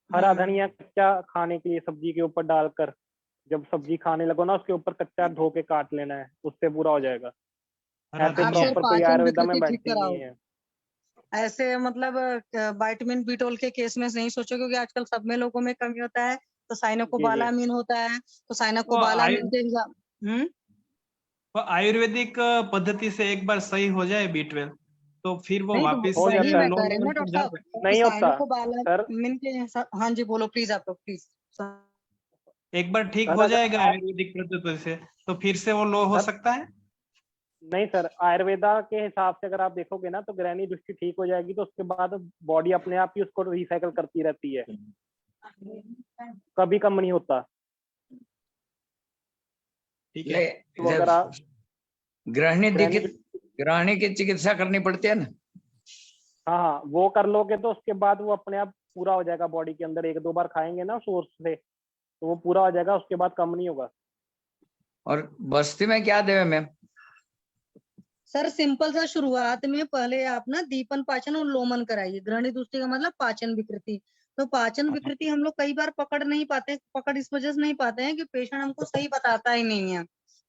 हरा धनिया कच्चा खाने के लिए सब्जी के ऊपर डालकर, जब सब्जी खाने लगो ना, उसके ऊपर कच्चा धो के काट लेना है, उससे पूरा हो जाएगा। हरा ऐसे आप सर प्रॉपर कोई पाचन आयुर्वेदा में विकृति ठीक मेडिसिन कराओ। नहीं है। ऐसे मतलब विटामिन B12 के केस में नहीं सोचो, क्योंकि आजकल सब में लोगों में कमी होता है। तो जी जी साइनोकोबालामिन होता है, तो वो साइनोकोबालामिन के हिसाब वो आयुर्वेदिक पद्धति से एक बार सही हो जाए B12, तो फिर वो नहीं, तो वापस हो से वही जाता है। मैं लो कह रही हूँ ना लेवल पर डॉक्टर साहब, जाता है। कि नहीं होता सर। साइनोकोबालामिन के हिसाब। हाँ जी बोलो प्लीज, आप लोग प्लीज। एक बार ठीक सर हो अगर जाएगा आयुर्वेदिक पद्धति से, तो फिर से वो लो हो सर सकता है। नहीं सर, आयुर्वेदा के हिसाब से अगर आप देखोगे ना, तो ग्रहणी दृष्टि ठीक हो जाएगी, तो उसके बाद बॉडी अपने आप ही उसको रिसाइकल करती रहती है, कभी कम नहीं होता। ठीक है। तो अगर आप ग्रहणी की चिकित्सा करनी पड़ती है ना। हाँ हाँ, वो कर लोगे तो उसके बाद वो अपने आप पूरा हो जाएगा बॉडी के अंदर। एक दो बार खाएंगे ना सोर्स से, तो वो पूरा हो जाएगा, उसके बाद कम नहीं होगा। और बस्ती में क्या देवे मैम? सर सिंपल सा शुरुआत में पहले आप ना दीपन पाचन और लोमन कराइए। ग्रहणी दृष्टि का मतलब पाचन विकृति। तो पाचन विकृति हम लोग कई बार पकड़ नहीं पाते, पकड़ इस वजह से नहीं पाते हैं कि पेशेंट हमको सही बताता ही नहीं है,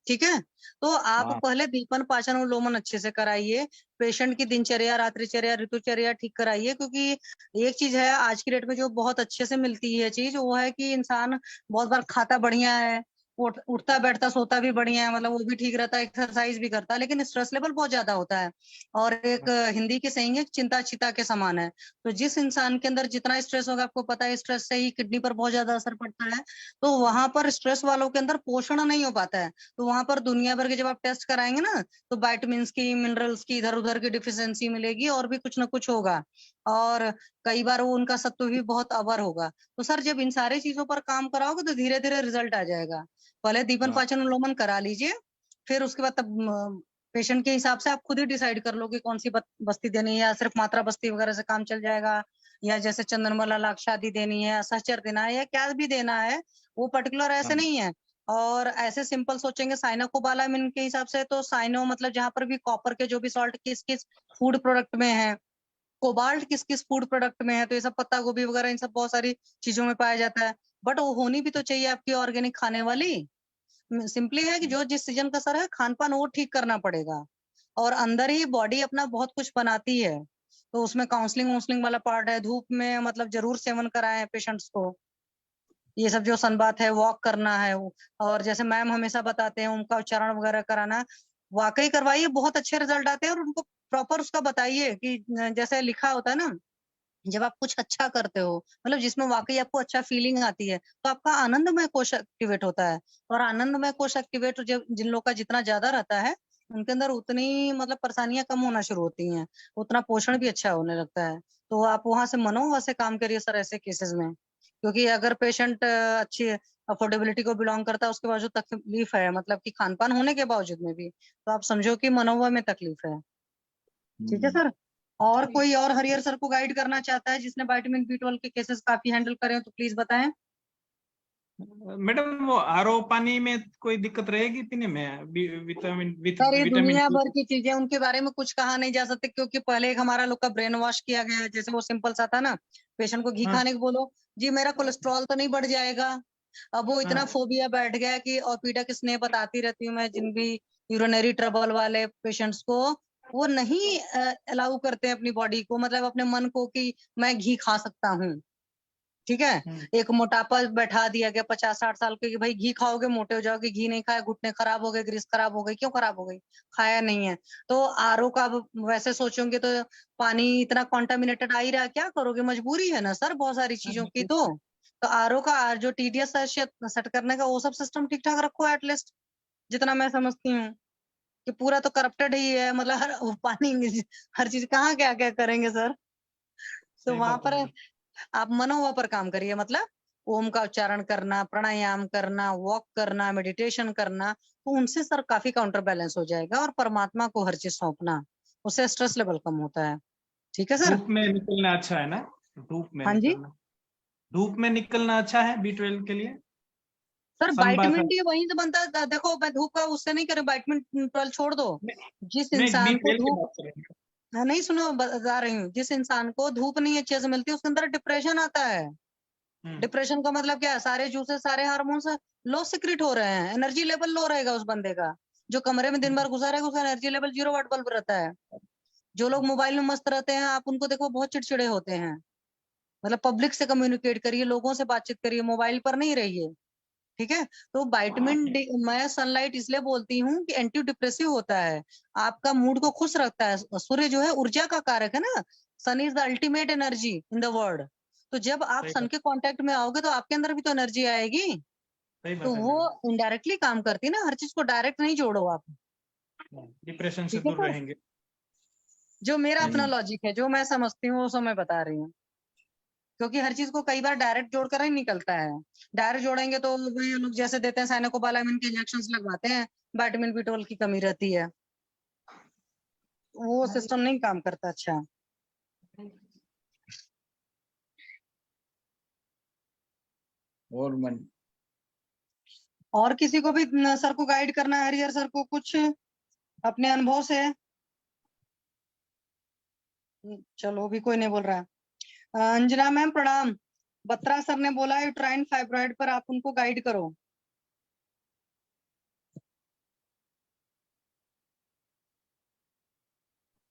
ठीक है। तो आप पहले दीपन पाचन और लोमन अच्छे से कराइए। पेशेंट की दिनचर्या, रात्रिचर्या, ऋतुचर्या ठीक कराइए, क्योंकि एक चीज है आज की डेट में जो बहुत अच्छे से मिलती है चीज, वो है कि इंसान बहुत बार खाता बढ़िया है, उठता बैठता सोता भी बढ़िया है, मतलब वो भी ठीक रहता है, एक्सरसाइज भी करता है, लेकिन स्ट्रेस लेवल बहुत ज्यादा होता है। और एक हिंदी की saying है, चिंता चिता के समान है। तो जिस इंसान के अंदर जितना स्ट्रेस होगा, आपको पता है स्ट्रेस से ही किडनी पर बहुत ज्यादा असर पड़ता है। तो वहां पर स्ट्रेस वालों के अंदर पोषण नहीं हो पाता है। तो वहां पर दुनिया भर के जब आप टेस्ट कराएंगे ना, तो वाइटामिन की, मिनरल्स की इधर उधर की डिफिशियंसी मिलेगी और भी कुछ ना कुछ होगा। और कई बार वो उनका सत्व भी बहुत अवर होगा। तो सर जब इन सारी चीजों पर काम कराओगे तो धीरे धीरे रिजल्ट आ जाएगा। पहले दीपन पाचन अनुलोमन करा लीजिए, फिर उसके बाद तब पेशेंट के हिसाब से आप खुद ही डिसाइड कर लो कि कौन सी बस्ती देनी है, या सिर्फ मात्रा बस्ती वगैरह से काम चल जाएगा, या जैसे चंदनमाला लाक्षादी देनी है, सहचर देना है, या क्या भी देना है, वो पर्टिकुलर ऐसे नहीं है। और ऐसे सिंपल सोचेंगे साइनोकोबालामिन के हिसाब से, तो साइनो मतलब जहां पर भी कॉपर के जो भी सॉल्ट किस किस फूड प्रोडक्ट में है, कोबाल्ट किस किस फूड प्रोडक्ट में है, तो ये सब पत्ता गोभी वगैरह इन सब बहुत सारी चीजों में पाया जाता है। बट वो होनी भी तो चाहिए आपकी ऑर्गेनिक खाने वाली। सिंपली है कि जो जिस सीजन का सर है खान पान वो ठीक करना पड़ेगा, और अंदर ही बॉडी अपना बहुत कुछ बनाती है, तो उसमें काउंसलिंग वाला पार्ट है। धूप में मतलब जरूर सेवन कराएं पेशेंट्स को, ये सब जो सनबाथ है, वॉक करना है, और जैसे मैम हमेशा बताते हैं उनका उच्चारण वगैरह कराना, वाकई करवाइए, बहुत अच्छे रिजल्ट आते हैं। और उनको प्रॉपर उसका बताइए कि जैसे लिखा होता है ना, जब आप कुछ अच्छा करते हो, मतलब जिसमें वाकई आपको अच्छा फीलिंग आती है, तो आपका आनंदमय कोश एक्टिवेट होता है। और आनंदमय कोश एक्टिवेट जब जिन लोग का जितना ज्यादा रहता है, उनके अंदर उतनी मतलब परेशानियां कम होना शुरू होती हैं, उतना पोषण भी अच्छा होने लगता है। तो आप वहां से मनोवा से काम करिए सर ऐसे केसेस में, क्योंकि अगर पेशेंट अच्छी अफोर्डेबिलिटी को बिलोंग करता है, उसके बावजूद तकलीफ है, मतलब कि खान पान होने के बावजूद में भी, तो आप समझो कि मनोवा में तकलीफ है। ठीक है सर। और कोई और हरिहर सर को गाइड करना चाहता है जिसने विटामिन B12 के केसेस काफी हैंडल करे हो, तो प्लीज बताएं। मैडम वो आरओ पानी में कोई दिक्कत रहेगी पीने में? सर ये विटामिन दुनिया भर की चीजें, उनके बारे में कुछ कहा नहीं जा सकते, क्योंकि पहले एक हमारा लोग का ब्रेन वॉश किया गया है। जैसे वो सिंपल सा था ना, पेशेंट को घी खाने को बोलो, जी मेरा कोलेस्ट्रॉल तो नहीं बढ़ जाएगा। अब वो इतना फोबिया बैठ गया कि, और पीड़ा की स्नेह बताती रहती हूँ मैं, जिन भी यूरिनरी ट्रबल वाले पेशेंट्स को, वो नहीं अलाउ करते हैं अपनी बॉडी को, मतलब अपने मन को, कि मैं घी खा सकता हूँ। ठीक है, एक मोटापा बैठा दिया गया 50-60 साल के, कि भाई घी खाओगे मोटे हो जाओगे, घी नहीं खाए घुटने खराब हो गए, ग्रीस खराब हो गई। क्यों खराब हो गई? खाया नहीं है। तो आरओ का वैसे सोचोंगे तो पानी इतना कॉन्टामिनेटेड आ ही रहा, क्या करोगे? मजबूरी है ना सर बहुत सारी चीजों की। तो आरओ का जो TDS सेट करने का वो सब सिस्टम ठीक ठाक रखो एटलीस्ट, जितना मैं समझती हूँ। कि पूरा तो करप्टेड ही है, मतलब हर पानी हर चीज कहाँ क्या क्या करेंगे सर। तो वहां पर आप मनोवा पर काम करिए, मतलब ओम का उच्चारण करना, प्राणायाम करना, वॉक करना, मेडिटेशन करना, तो उनसे सर काफी काउंटर बैलेंस हो जाएगा। और परमात्मा को हर चीज सौंपना, उससे स्ट्रेस लेवल कम होता है। ठीक है सर। धूप में निकलना अच्छा है ना? धूप में हाँ जी निकलना, धूप में निकलना अच्छा है B12 के लिए। सर, सनबाथ विटामिन डी वहीं से बनता है। देखो मैं धूप का उससे नहीं करूँ, विटामिन 12 छोड़ दो। जिस नहीं, इंसान को B12 की धूप, बात करेंगे। हाँ नहीं सुनो बता रही हूँ, जिस इंसान को धूप नहीं अच्छे से मिलती, उसके अंदर डिप्रेशन आता है। डिप्रेशन का मतलब क्या है? सारे जूसेस, सारे हार्मोन्स लो सिक्रेट हो रहे हैं, एनर्जी लेवल लो रहेगा उस बंदे का। जो कमरे में दिन भर घुसा रहेगा, उसका एनर्जी लेवल 0 वाट बल्ब रहता है। जो लोग मोबाइल में मस्त रहते हैं, आप उनको देखो बहुत चिड़चिड़े होते हैं। मतलब पब्लिक से कम्युनिकेट करिए, लोगों से बातचीत करिए, मोबाइल पर नहीं रहिए। ठीक है। तो विटामिन डी, मैं सनलाइट इसलिए बोलती हूँ कि एंटी डिप्रेसिव होता है, आपका मूड को खुश रखता है। सूर्य जो है ऊर्जा का कारक है ना, sun is the ultimate energy in the world. तो जब आप सन के कांटेक्ट में आओगे तो आपके अंदर भी तो एनर्जी आएगी। तो वो इनडायरेक्टली काम करती है ना, हर चीज को डायरेक्ट नहीं जोड़ो आप। डिप्रेशन से ठीक है दूर सर। रहेंगे। जो मेरा अपना लॉजिक है, जो मैं समझती हूँ, वो सब मैं बता रही हूँ। क्योंकि हर चीज को कई बार डायरेक्ट जोड़कर ही निकलता है। डायरेक्ट जोड़ेंगे तो वही लोग जैसे देते हैं साइनोकोबालामिन के इंजेक्शंस लगवाते हैं, विटामिन B12 की कमी रहती है, वो सिस्टम नहीं काम करता। अच्छा, और मन और किसी को भी सर को गाइड करना है, हरिहर सर को, कुछ अपने अनुभव से? चलो भी कोई नहीं बोल रहा है। अंजना मैम प्रणाम। बत्रा सर ने बोला यूट्राइन फाइब्रॉइड पर आप उनको गाइड करो।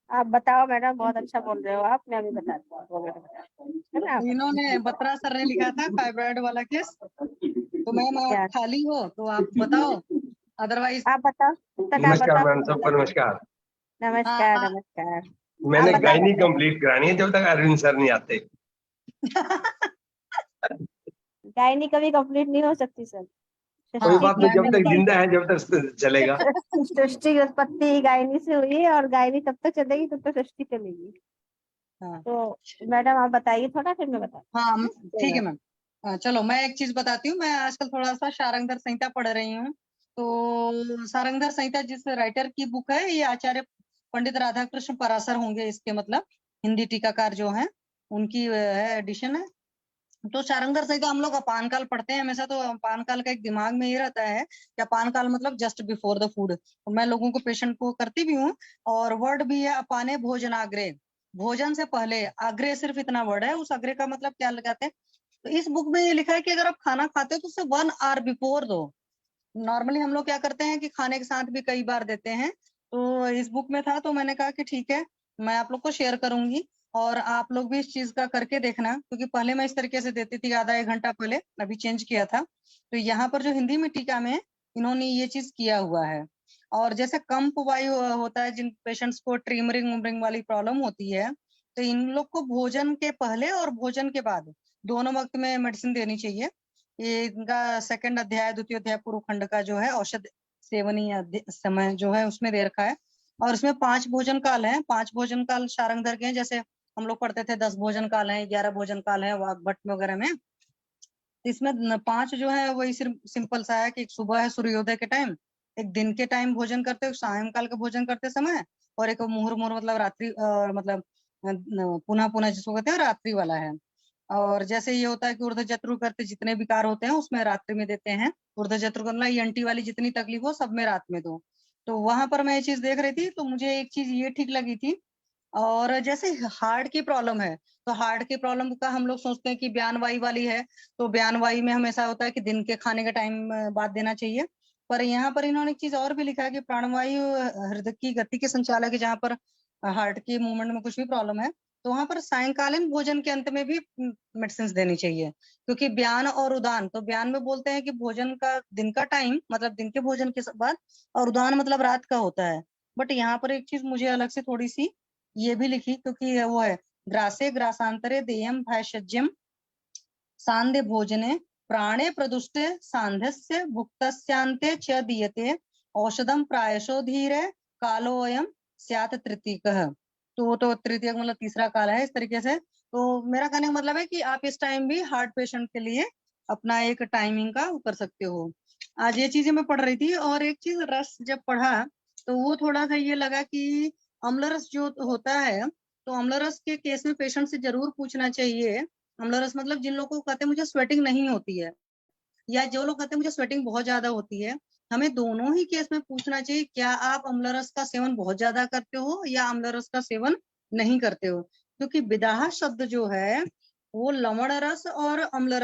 आप बताओ मैडम, बहुत अच्छा बोल रहे हो आप, मैं अभी बताती हूँ है ना। इन्होंने बत्रा सर ने लिखा था फाइब्रॉइड वाला केस, तो मैम आप क्या? खाली हो तो आप बताओ, अदरवाइज आप बताओ तब तक, आप नमस्कार बताओ। मैम, सबको नमस्कार। नमस्कार नमस्कार। मैंने आप बताओ। गायनी कंप्लीट करानी है जब तक अरविंद सर नहीं आते। गायनी कभी कंप्लीट नहीं हो सकती सर। कोई बात नहीं, जब तक सृष्टि जिंदा है जब तक चलेगा। सृष्टि की उत्पत्ति गायनी से हुई है, और गायनी तब तक चलेगी तब तक सृष्टि चलेगी। हाँ तो मैडम आप बताइए थोड़ा, फिर मैं बता। हाँ ठीक है मैम। चलो मैं एक चीज बताती हूँ। मैं आजकल थोड़ा सा शारंगधर संहिता पढ़ रही हूँ। तो शारंगधर संहिता जिस राइटर की बुक है, ये आचार्य पंडित राधाकृष्ण पराशर होंगे इसके, मतलब हिंदी टीकाकार जो है उनकी है, एडिशन है। तो शारंगधर संहिता हम लोग अपान काल पढ़ते हैं हमेशा। तो अपान काल का एक दिमाग में ये रहता है कि अपान काल मतलब जस्ट बिफोर द फूड। तो मैं लोगों को, पेशेंट को करती भी हूँ। और वर्ड भी है अपाने भोजनाग्रे, भोजन से पहले। आग्रह सिर्फ इतना वर्ड है, उस आग्रह का मतलब क्या लगाते हैं। तो इस बुक में ये लिखा है कि अगर आप खाना खाते हो तो उसे 1 आवर बिफोर दो। नॉर्मली हम लोग क्या करते हैं कि खाने के साथ भी कई बार देते हैं। तो इस बुक में था, तो मैंने कहा कि ठीक है, मैं आप लोग को शेयर करूंगी और आप लोग भी इस चीज का करके देखना। क्योंकि पहले मैं इस तरीके से देती थी, आधा 1 घंटा पहले, अभी चेंज किया था। तो यहाँ पर जो हिंदी में टीका में इन्होंने ये चीज किया हुआ है। और जैसे कंप वायु होता है, जिन पेशेंट्स को ट्रिमरिंग उमरिंग वाली प्रॉब्लम होती है, तो इन लोग को भोजन के पहले और भोजन के बाद दोनों वक्त में मेडिसिन देनी चाहिए। ये इनका 2nd अध्याय, 2य अध्याय पूर्व खंड का जो है औषध सेवनी समय जो है उसमें दे रखा है। और इसमें 5 भोजन काल है। 5 भोजन काल शारंगधर के हैं। जैसे हम लोग पढ़ते थे 10 भोजन काल है, 11 भोजन काल है वाग्भट वगैरह में। इसमें 5 जो है वही सिर्फ सिंपल सा है कि एक सुबह है सूर्योदय के टाइम, एक दिन के टाइम भोजन करते हो सायंकाल का भोजन करते समय, और एक मुहूर्त मुहूर्त मतलब रात्रि, मतलब पुनः पुनः जिसको कहते हैं रात्रि वाला है। और जैसे ये होता है कि ऊर्ध्व जत्रु करते जितने विकार होते हैं उसमें रात्रि में देते हैं। ऊर्ध्व जत्रु करना ईएनटी वाली जितनी तकलीफ हो सब में रात में दो। तो वहां पर मैं ये चीज देख रही थी, तो मुझे एक चीज ये ठीक लगी थी। और जैसे हार्ट की प्रॉब्लम है, तो हार्ट की प्रॉब्लम का हम लोग सोचते हैं कि बयानवाई वाली है, तो बयानवाई में हमेशा होता है कि दिन के खाने के टाइम बाद देना चाहिए। पर यहाँ पर इन्होंने एक चीज और भी लिखा है कि प्राणवायु हृदय की गति के संचालक है, जहाँ पर हार्ट की मूवमेंट में कुछ भी प्रॉब्लम है, तो वहां पर सायंकालीन भोजन के अंत में भी मेडिसिन देनी चाहिए। क्योंकि ब्यान और उदान, तो ब्यान में बोलते हैं कि भोजन का दिन का टाइम मतलब दिन के भोजन के बाद, और उदान मतलब रात का होता है। बट यहाँ पर एक चीज मुझे अलग से थोड़ी सी ये भी लिखी, क्योंकि वो है ग्रासे ग्रासांतरे देयम भैषज्यम सांध्य भोजने प्राणे प्रदुष्टे सांध्यस्य भुक्तस्यांते च दीयते औषधम प्रायशो धीरे कालोयम स्यात् तृतीयकः। तो तृतीयक मतलब तीसरा काल है, इस तरीके से। तो मेरा कहने का मतलब है कि आप इस टाइम भी हार्ट पेशेंट के लिए अपना एक टाइमिंग का कर सकते हो। आज ये चीजें मैं पढ़ रही थी। और एक चीज रस जब पढ़ा तो वो थोड़ा सा ये लगा कि अम्लरस जो होता है, तो अम्लरस के केस में पेशेंट से जरूर पूछना चाहिए। अम्लरस मतलब जिन लोगों को कहते हैं मुझे स्वेटिंग नहीं होती है, या जो लोग कहते हैं मुझे स्वेटिंग बहुत ज्यादा होती है, हमें दोनों ही केस में पूछना चाहिए क्या आप अम्लरस का सेवन बहुत ज्यादा करते हो या अम्लरस का सेवन नहीं करते हो। क्योंकि विदाह शब्द जो है वो लवण रस और अम्ल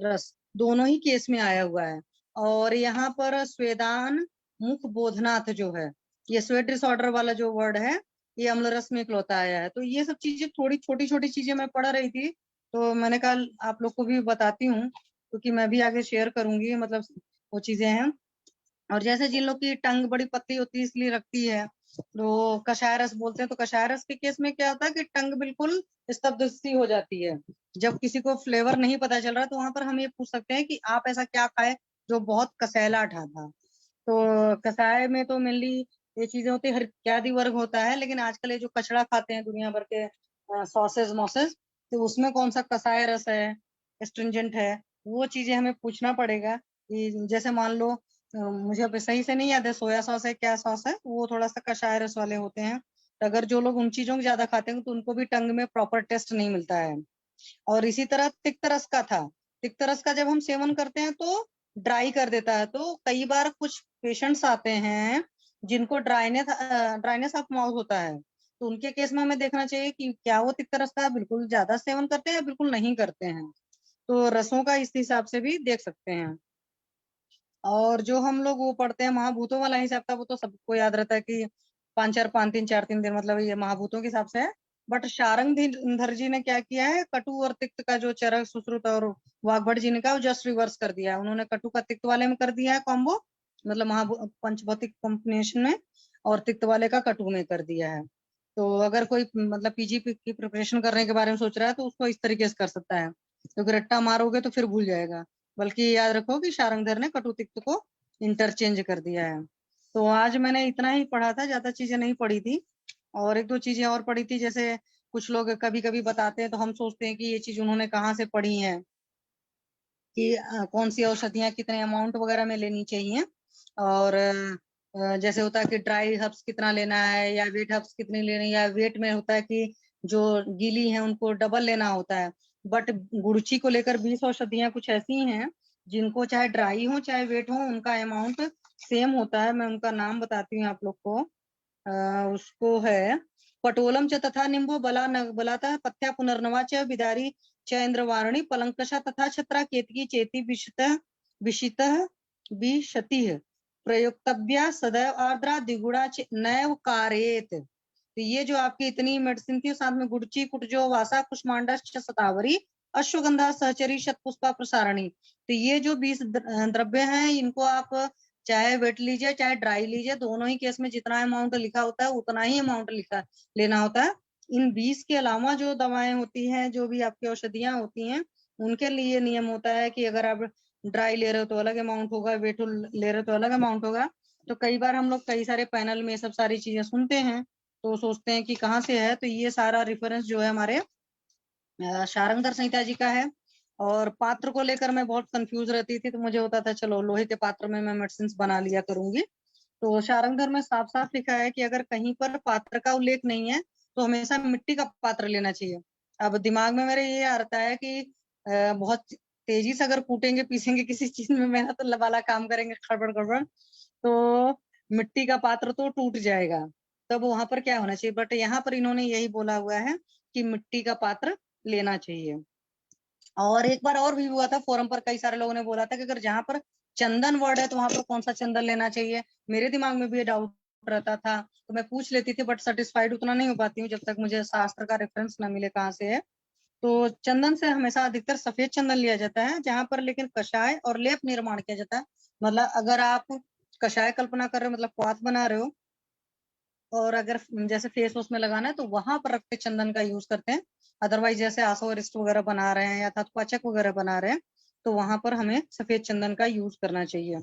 रस दोनों ही केस में आया हुआ है। और यहाँ पर स्वेदान मुख बोधनाथ जो है, ये स्वेट डिसऑर्डर वाला जो वर्ड है, ये अम्ल रस में इकलौता आया है। तो ये सब चीजें थोड़ी छोटी छोटी चीजें मैं पढ़ रही थी, तो मैंने कहा आप लोग को भी बताती हूँ, क्योंकि मैं भी आगे शेयर करूंगी, मतलब वो चीजें हैं। और जैसे जिन लोग की टंग बड़ी पतली होती है इसलिए रखती है, तो कषाय रस बोलते हैं। तो कषाय रस के केस में क्या होता है कि टंग बिल्कुल स्तब्ध सी हो जाती है। जब किसी को फ्लेवर नहीं पता चल रहा, तो वहां पर हम ये पूछ सकते हैं कि आप ऐसा क्या खाए जो बहुत कसैला था। तो कषाय में तो मेनली ये चीजें होती है, हर इत्यादि वर्ग होता है। लेकिन आजकल ये जो कचड़ा खाते हैं दुनिया भर के सॉसेज मॉसेज, तो उसमें कौन सा कषाय रस है, एस्ट्रिंजेंट है, वो चीजें हमें पूछना पड़ेगा। कि जैसे मान लो मुझे अब सही से नहीं याद है सोया सॉस है क्या सॉस है, वो थोड़ा सा कषाय रस वाले होते हैं। तो अगर जो लोग उन चीजों को ज्यादा खाते हैं तो उनको भी टंग में प्रॉपर टेस्ट नहीं मिलता है। और इसी तरह तिक्त रस का था, तिक्त रस का जब हम सेवन करते हैं तो ड्राई कर देता है। तो कई बार कुछ पेशेंट्स आते हैं जिनको ड्राइनेस ऑफ माउथ होता है, तो उनके केस में हमें देखना चाहिए कि क्या वो तिक्त रस का बिल्कुल ज्यादा सेवन करते हैं या बिल्कुल नहीं करते हैं। तो रसों का इस हिसाब से भी देख सकते हैं। और जो हम लोग वो पढ़ते हैं महाभूतों वाला हिसाब था, वो तो सबको याद रहता है कि 5 4 5 3 4 3 दिन, मतलब ये महाभूतों के हिसाब से है। बट शारंगधर जी ने क्या किया है, कटु और तिक्त का जो चरक सुश्रुत और वाग्भट जी ने कहा जस्ट रिवर्स कर दिया है। उन्होंने कटु का तिक्त वाले में कर दिया है कॉम्बो, मतलब पंचभौतिक कॉम्बिनेशन में, और तिक्त वाले का कटु में कर दिया है। तो अगर कोई मतलब पीजी की प्रिपरेशन करने के बारे में सोच रहा है तो उसको इस तरीके से कर सकता है, क्योंकि रट्टा मारोगे तो फिर भूल जाएगा। बल्कि याद रखो कि शारंगधर ने कटु तिक्त को इंटरचेंज कर दिया है। तो आज मैंने इतना ही पढ़ा था, ज्यादा चीजें नहीं पढ़ी थी। और 1 2 चीजें और पढ़ी थी, जैसे कुछ लोग कभी कभी बताते हैं तो हम सोचते हैं कि ये चीज उन्होंने कहाँ से पढ़ी है, कि कौन सी औषधियाँ कितने अमाउंट वगैरह में लेनी चाहिए। और जैसे होता है कि ड्राई हर्ब्स कितना लेना है या वेट हर्ब्स कितनी लेनी है, या वेट में होता है कि जो गीली है उनको डबल लेना होता है। बट गुड़ची को लेकर 20 औषधियाँ कुछ ऐसी हैं जिनको चाहे ड्राई हो चाहे वेट हो उनका अमाउंट सेम होता है। मैं उनका नाम बताती हूँ आप लोग को। उसको है पटोलम च तथा निम्बो बलाता पथ्या पुनर्नवा च बिदारी च इंद्रवारणी पलंकषा तथा छत्रा केतकी चेती विशितः विशतिः प्रयोक्तव्या सदैव आर्द्रा द्विगुणा नैव कारेत। तो ये जो आपकी इतनी मेडिसिन थी साथ में गुड़ची कुटजो वासा कुष्मांडा शतावरी अश्वगंधा सहचरी शतपुष्पा प्रसारणी, तो ये जो 20 द्रव्य हैं इनको आप चाहे वेट लीजिए चाहे ड्राई लीजिए, दोनों ही केस में जितना अमाउंट लिखा होता है उतना ही अमाउंट लेना होता है। इन 20 के अलावा जो दवाएं होती हैं, जो भी आपकी औषधियां होती हैं, उनके लिए नियम होता है कि अगर आप ड्राई ले रहे हो तो अलग अमाउंट होगा, वेट ले रहे हो तो अलग अमाउंट होगा। तो कई बार हम लोग कई सारे पैनल में सब सारी चीजें सुनते हैं तो सोचते हैं कि कहाँ से है, तो ये सारा रेफरेंस जो है हमारे शारंगधर संहिता जी का है। और पात्र को लेकर मैं बहुत कंफ्यूज रहती थी, तो मुझे होता था चलो लोहे के पात्र में मैं मेडिसिन बना लिया करूंगी। तो शारंगधर में साफ साफ लिखा है कि अगर कहीं पर पात्र का उल्लेख नहीं है तो हमेशा मिट्टी का पात्र लेना चाहिए। अब दिमाग में मेरे ये आता है कि बहुत तेजी से अगर कूटेंगे पीसेंगे किसी चीज में मेहनत वाला काम करेंगे खड़बड़ गड़बड़, तो मिट्टी का पात्र तो टूट जाएगा। तब वहां पर क्या होना चाहिए, बट यहाँ पर इन्होंने यही बोला हुआ है कि मिट्टी का पात्र लेना चाहिए। और एक बार और भी हुआ था फोरम पर, कई सारे लोगों ने बोला था कि अगर जहां पर चंदन वर्ड है तो वहां पर कौन सा चंदन लेना चाहिए। मेरे दिमाग में भी ये डाउट रहता था, तो मैं पूछ लेती थी, बट सेटिस्फाइड उतना नहीं हो पाती हूँ जब तक मुझे शास्त्र का रेफरेंस ना मिले कहाँ से है। तो चंदन से हमेशा अधिकतर सफेद चंदन लिया जाता है, जहां पर लेकिन कषाय और लेप निर्माण किया जाता है। मतलब अगर आप कषाय कल्पना कर रहे हो, मतलब क्वाथ बना रहे हो, और अगर जैसे फेस वॉश में लगाना है तो वहां पर रख के चंदन का यूज करते हैं। अदरवाइज जैसे आसो रिस्ट वगैरह बना रहे हैं या पाचक वगैरह बना रहे हैं तो वहां पर हमें सफेद चंदन का यूज करना चाहिए।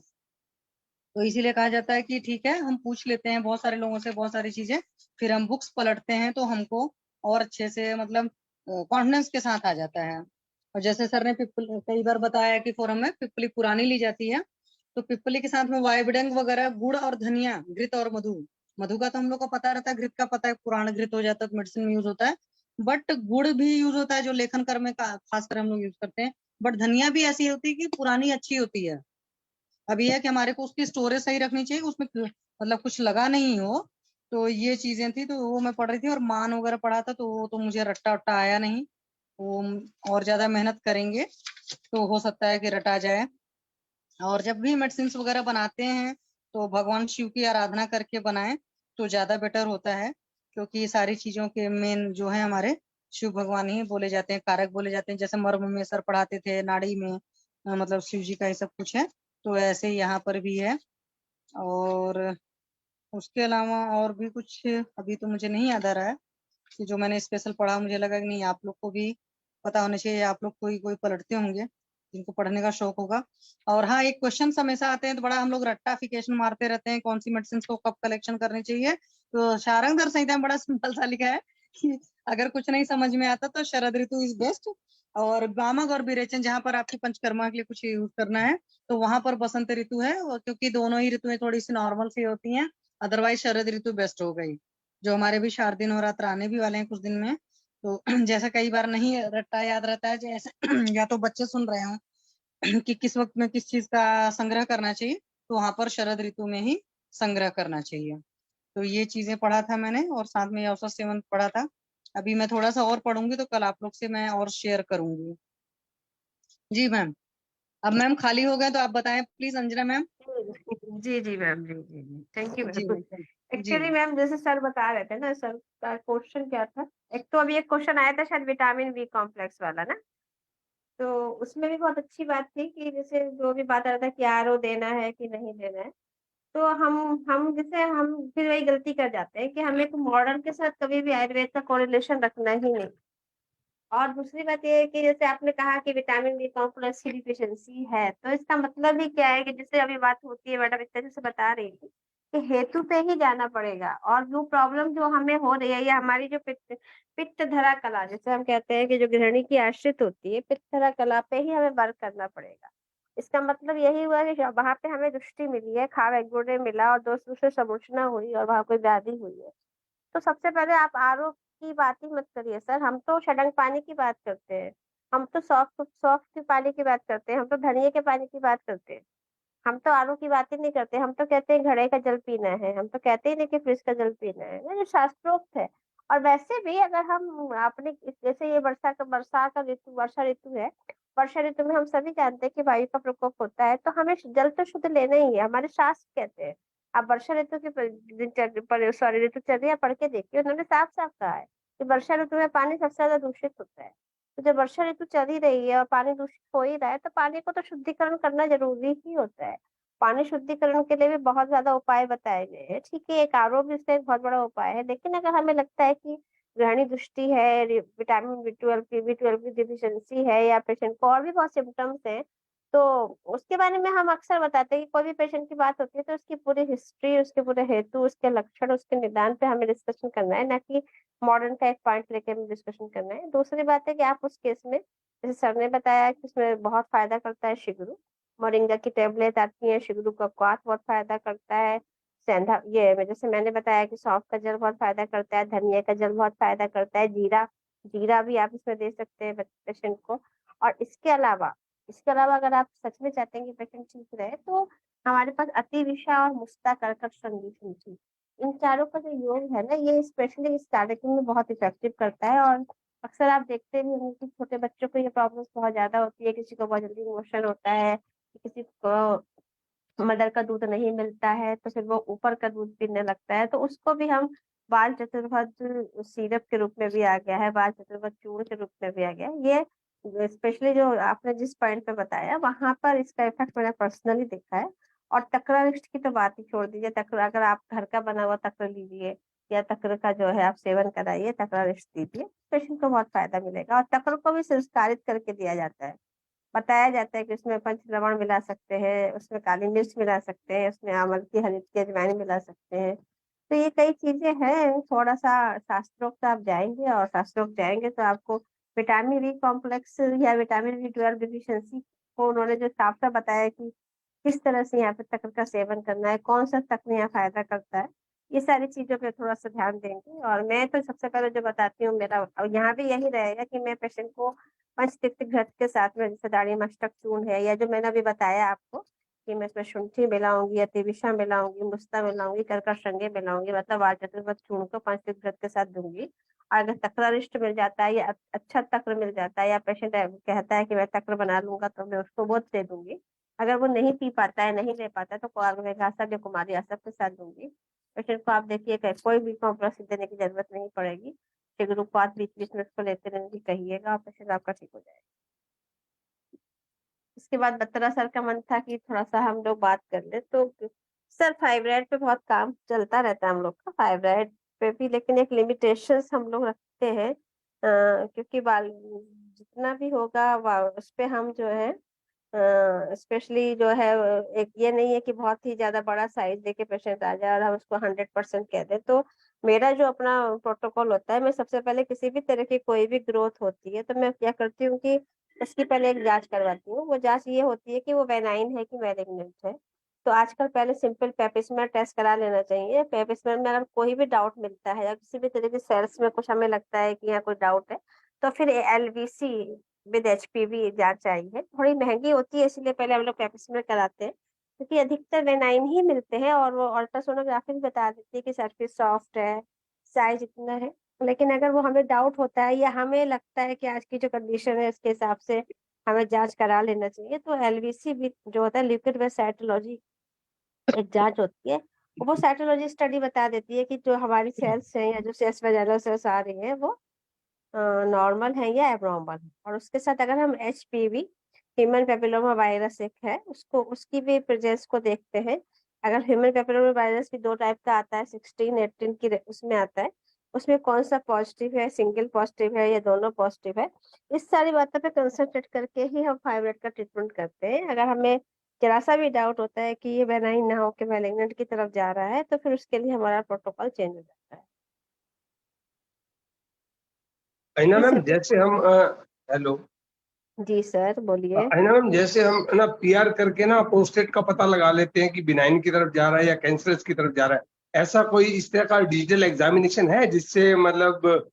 तो इसीलिए कहा जाता है कि ठीक है हम पूछ लेते हैं बहुत सारे लोगों से बहुत सारी चीजें, फिर हम बुक्स पलटते हैं तो हमको और अच्छे से मतलब कॉन्फिडेंस के साथ आ जाता है। और जैसे सर ने पिपली कई बार बताया कि फोरम में पिपली पुरानी ली जाती है, तो पिपली के साथ में वाइबडंग वगैरह, गुड़ और धनिया, घृत और मधु। मधु का तो हम लोग को पता रहता है, घृत का पता है पुराण घृत हो जाता है तो मेडिसिन में यूज होता है। बट गुड़ भी यूज होता है जो लेखन कर में खासकर हम लोग यूज करते हैं। बट धनिया भी ऐसी होती है कि पुरानी अच्छी होती है। अब ये है कि हमारे को उसकी स्टोरेज सही रखनी चाहिए, उसमें मतलब कुछ लगा नहीं हो। तो ये चीजें थी, तो वो मैं पढ़ रही थी, और मान वगैरह पढ़ा था तो वो तो मुझे रट्टा वट्टा आया नहीं। वो और ज्यादा मेहनत करेंगे तो हो सकता है कि रटा जाए। और जब भी मेडिसिन वगैरह बनाते हैं तो भगवान शिव की आराधना करके बनाएं तो ज्यादा बेटर होता है, क्योंकि ये सारी चीजों के मेन जो है हमारे शिव भगवान ही बोले जाते हैं, कारक बोले जाते हैं। जैसे मर्म में सर पढ़ाते थे, नाड़ी में मतलब शिव जी का ये सब कुछ है, तो ऐसे यहाँ पर भी है। और उसके अलावा और भी कुछ अभी तो मुझे नहीं याद आ रहा है कि जो मैंने स्पेशल पढ़ा। मुझे लगा कि नहीं आप लोग को भी पता होना चाहिए, आप लोग कोई कोई पलटते होंगे जिनको पढ़ने का शौक होगा। और हाँ, एक क्वेश्चन हमेशा आते हैं तो बड़ा हम लोग रट्टाफिकेशन मारते रहते हैं कौन सी मेडिसिन को कब कलेक्शन करनी चाहिए। तो शारंगधर संहिता में बड़ा सिंपल सा लिखा है कि अगर कुछ नहीं समझ में आता तो शरद ऋतु इज बेस्ट, और गामक और विरेचन जहां पर आपकी पंचकर्मा के लिए कुछ यूज करना है तो वहां पर बसंत ऋतु है, क्योंकि दोनों ही ऋतुएं थोड़ी सी नॉर्मल सी होती हैं। अदरवाइज शरद ऋतु बेस्ट हो गई। जो हमारे भी शारदीय नवरात्र आने भी वाले हैं कुछ दिन में, तो जैसा कई बार नहीं रट्टा याद रहता है, जैसे या तो बच्चे सुन रहे हो कि किस वक्त में किस चीज का संग्रह करना चाहिए, तो वहां पर शरद ऋतु में ही संग्रह करना चाहिए। तो ये चीजें पढ़ा था मैंने, और साथ में औसत सेवन पढ़ा था। अभी मैं थोड़ा सा और पढ़ूंगी तो कल आप लोग से मैं और शेयर करूंगी। जी मैम। अब मैम खाली हो गए तो आप बताएं प्लीज, अंजना मैम। जी जी मैम, जी जी जी, थैंक यू जी मैम। जी एक्चुअली मैम जैसे सर बता रहे थे ना, सर का क्वेश्चन क्या था, एक तो अभी एक क्वेश्चन आया था शायद विटामिन बी कॉम्प्लेक्स वाला ना, तो उसमें भी बहुत अच्छी बात थी कि जैसे जो भी बात आ रहा था कि आरओ देना है कि नहीं देना है। तो हम जैसे हम फिर वही गलती कर जाते हैं कि हमें तो मॉडर्न के साथ कभी भी आयुर्वेद का कोरिलेशन रखना ही नहीं। और दूसरी बात ये है कि जैसे आपने कहा कि विटामिन बी कॉम्प्लेक्स की डिफिशियंसी है, तो इसका मतलब ही क्या है कि जैसे अभी बात होती है, मैडम इस तरह से बता रही थी कि हेतु पे ही जाना पड़ेगा। और जो प्रॉब्लम जो हमें हो रही है, या हमारी जो पित्त धरा कला, जैसे हम कहते हैं कि जो गृहिणी की आश्रित होती है, पित्त धरा कला पे ही हमें वर्क करना पड़ेगा। इसका मतलब यही हुआ कि वहां पे हमें दृष्टि मिली है, खाव एक गुणे मिला और दोस्तों से समूचना हुई और वहां कोई व्याधि हुई है। तो सबसे पहले आप आरओ की बात ही मत करिए सर, हम तो षडंग पानी की बात करते हैं, हम तो सॉफ्ट सॉफ्ट के पानी की बात करते हैं, हम तो धनिये के पानी की बात करते हैं, हम तो आरओ की बात ही नहीं करते। हम तो कहते हैं घड़े का जल पीना है, हम तो कहते ही नहीं कि फ्रिज का जल पीना है, ये जो शास्त्रोक्त है। और वैसे भी अगर हम अपने जैसे ये वर्षा ऋतु है, वर्षा ऋतु में हम सभी जानते हैं कि वायु का प्रकोप होता है, तो हमें जल तो शुद्ध लेना ही है, हमारे शास्त्र कहते हैं। आप वर्षा ऋतु की ऋतुचर्या पढ़ के देखिए, उन्होंने साफ साफ कहा है कि वर्षा ऋतु में पानी सबसे ज्यादा दूषित होता है। तो जब वर्षा ऋतु चल ही रही है और पानी दूषित हो ही रहा है, तो पानी को तो शुद्धिकरण करना जरूरी ही होता है। पानी शुद्धिकरण के लिए भी बहुत ज्यादा उपाय बताए गए हैं, ठीक है, एक आरओ भी इसका एक बहुत बड़ा उपाय है। लेकिन अगर हमें लगता है कि ग्रहणी दृष्टि है, विटामिन बी ट्वेल्व की डिफिशियंसी है, या पेशेंट को और भी बहुत सिम्टम्स हैं, तो उसके बारे में हम अक्सर बताते हैं कि कोई भी पेशेंट की बात होती है तो उसकी पूरी हिस्ट्री, उसके पूरे हेतु, उसके लक्षण, उसके निदान पे हमें डिस्कशन करना है, ना कि मॉडर्न का एक पॉइंट लेके हमें डिस्कशन करना है। दूसरी बात है कि आप उस केस में, जैसे सर ने बताया कि उसमें बहुत फायदा करता है शिगरू, मोरिंगा की टेबलेट आती है, शिगरू का क्वाथ बहुत फायदा करता है, सेंधा ये जैसे मैंने बताया कि सौंफ का जल बहुत फायदा करता है, धनिया का जल बहुत फायदा करता है, जीरा जीरा भी आप इसमें दे सकते हैं पेशेंट को। और इसके अलावा अगर आप सच में चाहते हैं कि पेशेंट ठीक रहे, तो हमारे पास अतिविषा और मुस्ता कर्कट संगीत, इन चारों का जो योग है ना, ये स्पेशली स्टार्टिंग में बहुत इफेक्टिव करता है। और अक्सर आप देखते भी होंगे कि छोटे बच्चों को ये प्रॉब्लम्स बहुत ज्यादा होती है, किसी को बहुत जल्दी इमोशन होता है, किसी को मदर का दूध नहीं मिलता है तो फिर वो ऊपर का दूध पीने लगता है, तो उसको भी हम बाल चतुर्भुज सिरप के रूप में भी आ गया है, बाल चतुर्भुज चूर्ण के रूप में भी आ गया है। ये स्पेशली जो आपने जिस पॉइंट पे बताया, वहां पर इसका इफेक्ट मैंने पर्सनली देखा है। और तक्ररिष्ट की तो बात ही छोड़ दीजिए, तक्र अगर आप घर का बना हुआ तक्र लीजिए, या तक्र का जो है आप सेवन कराइए, तक्ररिष्ट दीजिए, पेशेंट को बहुत फायदा मिलेगा। और तक्र को भी संस्कारित करके दिया जाता है, बताया जाता है कि उसमें पंचलवण मिला सकते हैं, उसमें काली मिर्च मिला सकते हैं, उसमें अमल की हनी की अजवाइन मिला सकते हैं। तो ये कई चीजें हैं, थोड़ा सा शास्त्रोक्त आप जाएंगे, और शास्त्रोक्त जाएंगे तो आपको विटामिन बी कॉम्प्लेक्स या विटामिन बी 12 डिफिशियंसी को उन्होंने जो साफ साफ बताया कि किस तरह से यहाँ पे तक्र का सेवन करना है, कौन सा तक्र यहाँ फायदा करता है, ये सारी चीजों पे थोड़ा सा ध्यान देंगे। और मैं तो सबसे पहले जो बताती हूँ, मेरा और यहाँ भी यही रहेगा कि मैं पेशेंट को पंचतिक्त घृत के साथ में, जैसे दाढ़ी मस्तक चूर्ण है, या जो मैंने अभी बताया आपको कि मैं इसमें शुंठी मिलाऊंगी, अतिविषा मिलाऊंगी, मुस्ता मिलाऊंगी, कर्कट श्रृंगे मिलाऊंगी, मतलब वाल चतुर्भुज चूर्ण को पंचतिक्त घृत के साथ दूंगी। और अगर तक्ररिष्ट मिल जाता है, या अच्छा तक्र मिल जाता है, या पेशेंट कहता है कि मैं तक्र बना लूंगा, तो मैं उसको वो दे दूंगी। अगर वो नहीं पी पाता है, नहीं ले पाता है, तो कुमारघासक या कुमारी आसक के साथ दूंगी। पेशेंट को आप देखिए कोई भी कॉम्प्लेक्स देने की जरूरत नहीं पड़ेगी, शिगरूपात बीच बीच में उसको लेते रहने की कहिएगा, और पेशेंट आपका ठीक हो जाएगा। इसके बाद बत्रा सर का मन था कि थोड़ा सा हम लोग बात कर ले, तो सर फाइब्राइड पे बहुत काम चलता रहता है हम लोग का, फाइब्राइड पे भी, लेकिन एक लिमिटेशंस हम लोग रखते हैं, क्योंकि बाल जितना भी होगा उस पे हम जो है स्पेशली जो है, एक ये नहीं है कि बहुत ही ज्यादा बड़ा साइज देके पेशेंट आ जाए और हम उसको 100% कह दें। तो मेरा जो अपना प्रोटोकॉल होता है, मैं सबसे पहले किसी भी तरह की कोई भी ग्रोथ होती है तो मैं क्या करती हूँ कि उसकी पहले एक जांच करवाती हूँ। वो जांच ये होती है कि वो बेनाइन है कि मैलिग्नेंट है। तो आजकल पहले सिंपल पेपिस्मेर टेस्ट करा लेना चाहिए। पेपिस्मेर में अगर कोई भी डाउट मिलता है, या किसी भी तरह के सेल्स में कुछ हमें लगता है कि यहाँ कोई डाउट है, तो फिर LVC विद HPV जांच आई है, थोड़ी महंगी होती है, इसलिए पहले हम लोग पेपिस्मेर कराते हैं, क्योंकि अधिकतर बेनाइन ही मिलते हैं। और वो अल्ट्रासोनोग्राफी भी बता देती है कि सरफेस सॉफ्ट है, साइज इतना है। लेकिन अगर वो हमें डाउट होता है, या हमें लगता है कि आज की जो कंडीशन है इसके हिसाब से हमें जांच करा लेना चाहिए, तो LVC भी जो होता है, लिक्विड वेट साइटोलॉजी एक जांच होती है। वो साइटोलॉजी स्टडी बता देती है कि जो हमारी सेल्स हैं, या जो सेल्स वगैरह सेल्स आ रही हैं, वो नॉर्मल है या एब्नॉर्मल है। और उसके साथ अगर हम HPV ह्यूमन पेपिलोमा वायरस एक है, उसको उसकी भी प्रेजेंस को देखते हैं। अगर ह्यूमन पेपिलोमा वायरस भी 2 टाइप का आता है, 16, 18 की उसमें आता है, उसमें कौन सा पॉजिटिव है, सिंगल पॉजिटिव है या दोनों पॉजिटिव है, इस सारी बातों पे कंसंट्रेट करके ही हम फाइब्रॉइड का ट्रीटमेंट करते हैं। अगर हमें जरा सा भी डाउट होता है कि ये बेनाइन ना हो के मैलिग्नेंट की तरफ जा रहा है, तो फिर उसके लिए हमारा प्रोटोकॉल चेंज हो जाता है। अहिना जी मैम, सर। जैसे हम हेलो, जी सर बोलिए। अहिना मैम, जैसे हम ना पीआर करके ना प्रोस्टेट का पता लगा लेते हैं कि बिनाइन की तरफ जा रहा है या कैंसरस की तरफ जा रहा है, ऐसा कोई इस तरह का डिजिटल एग्जामिनेशन है जिससे मतलब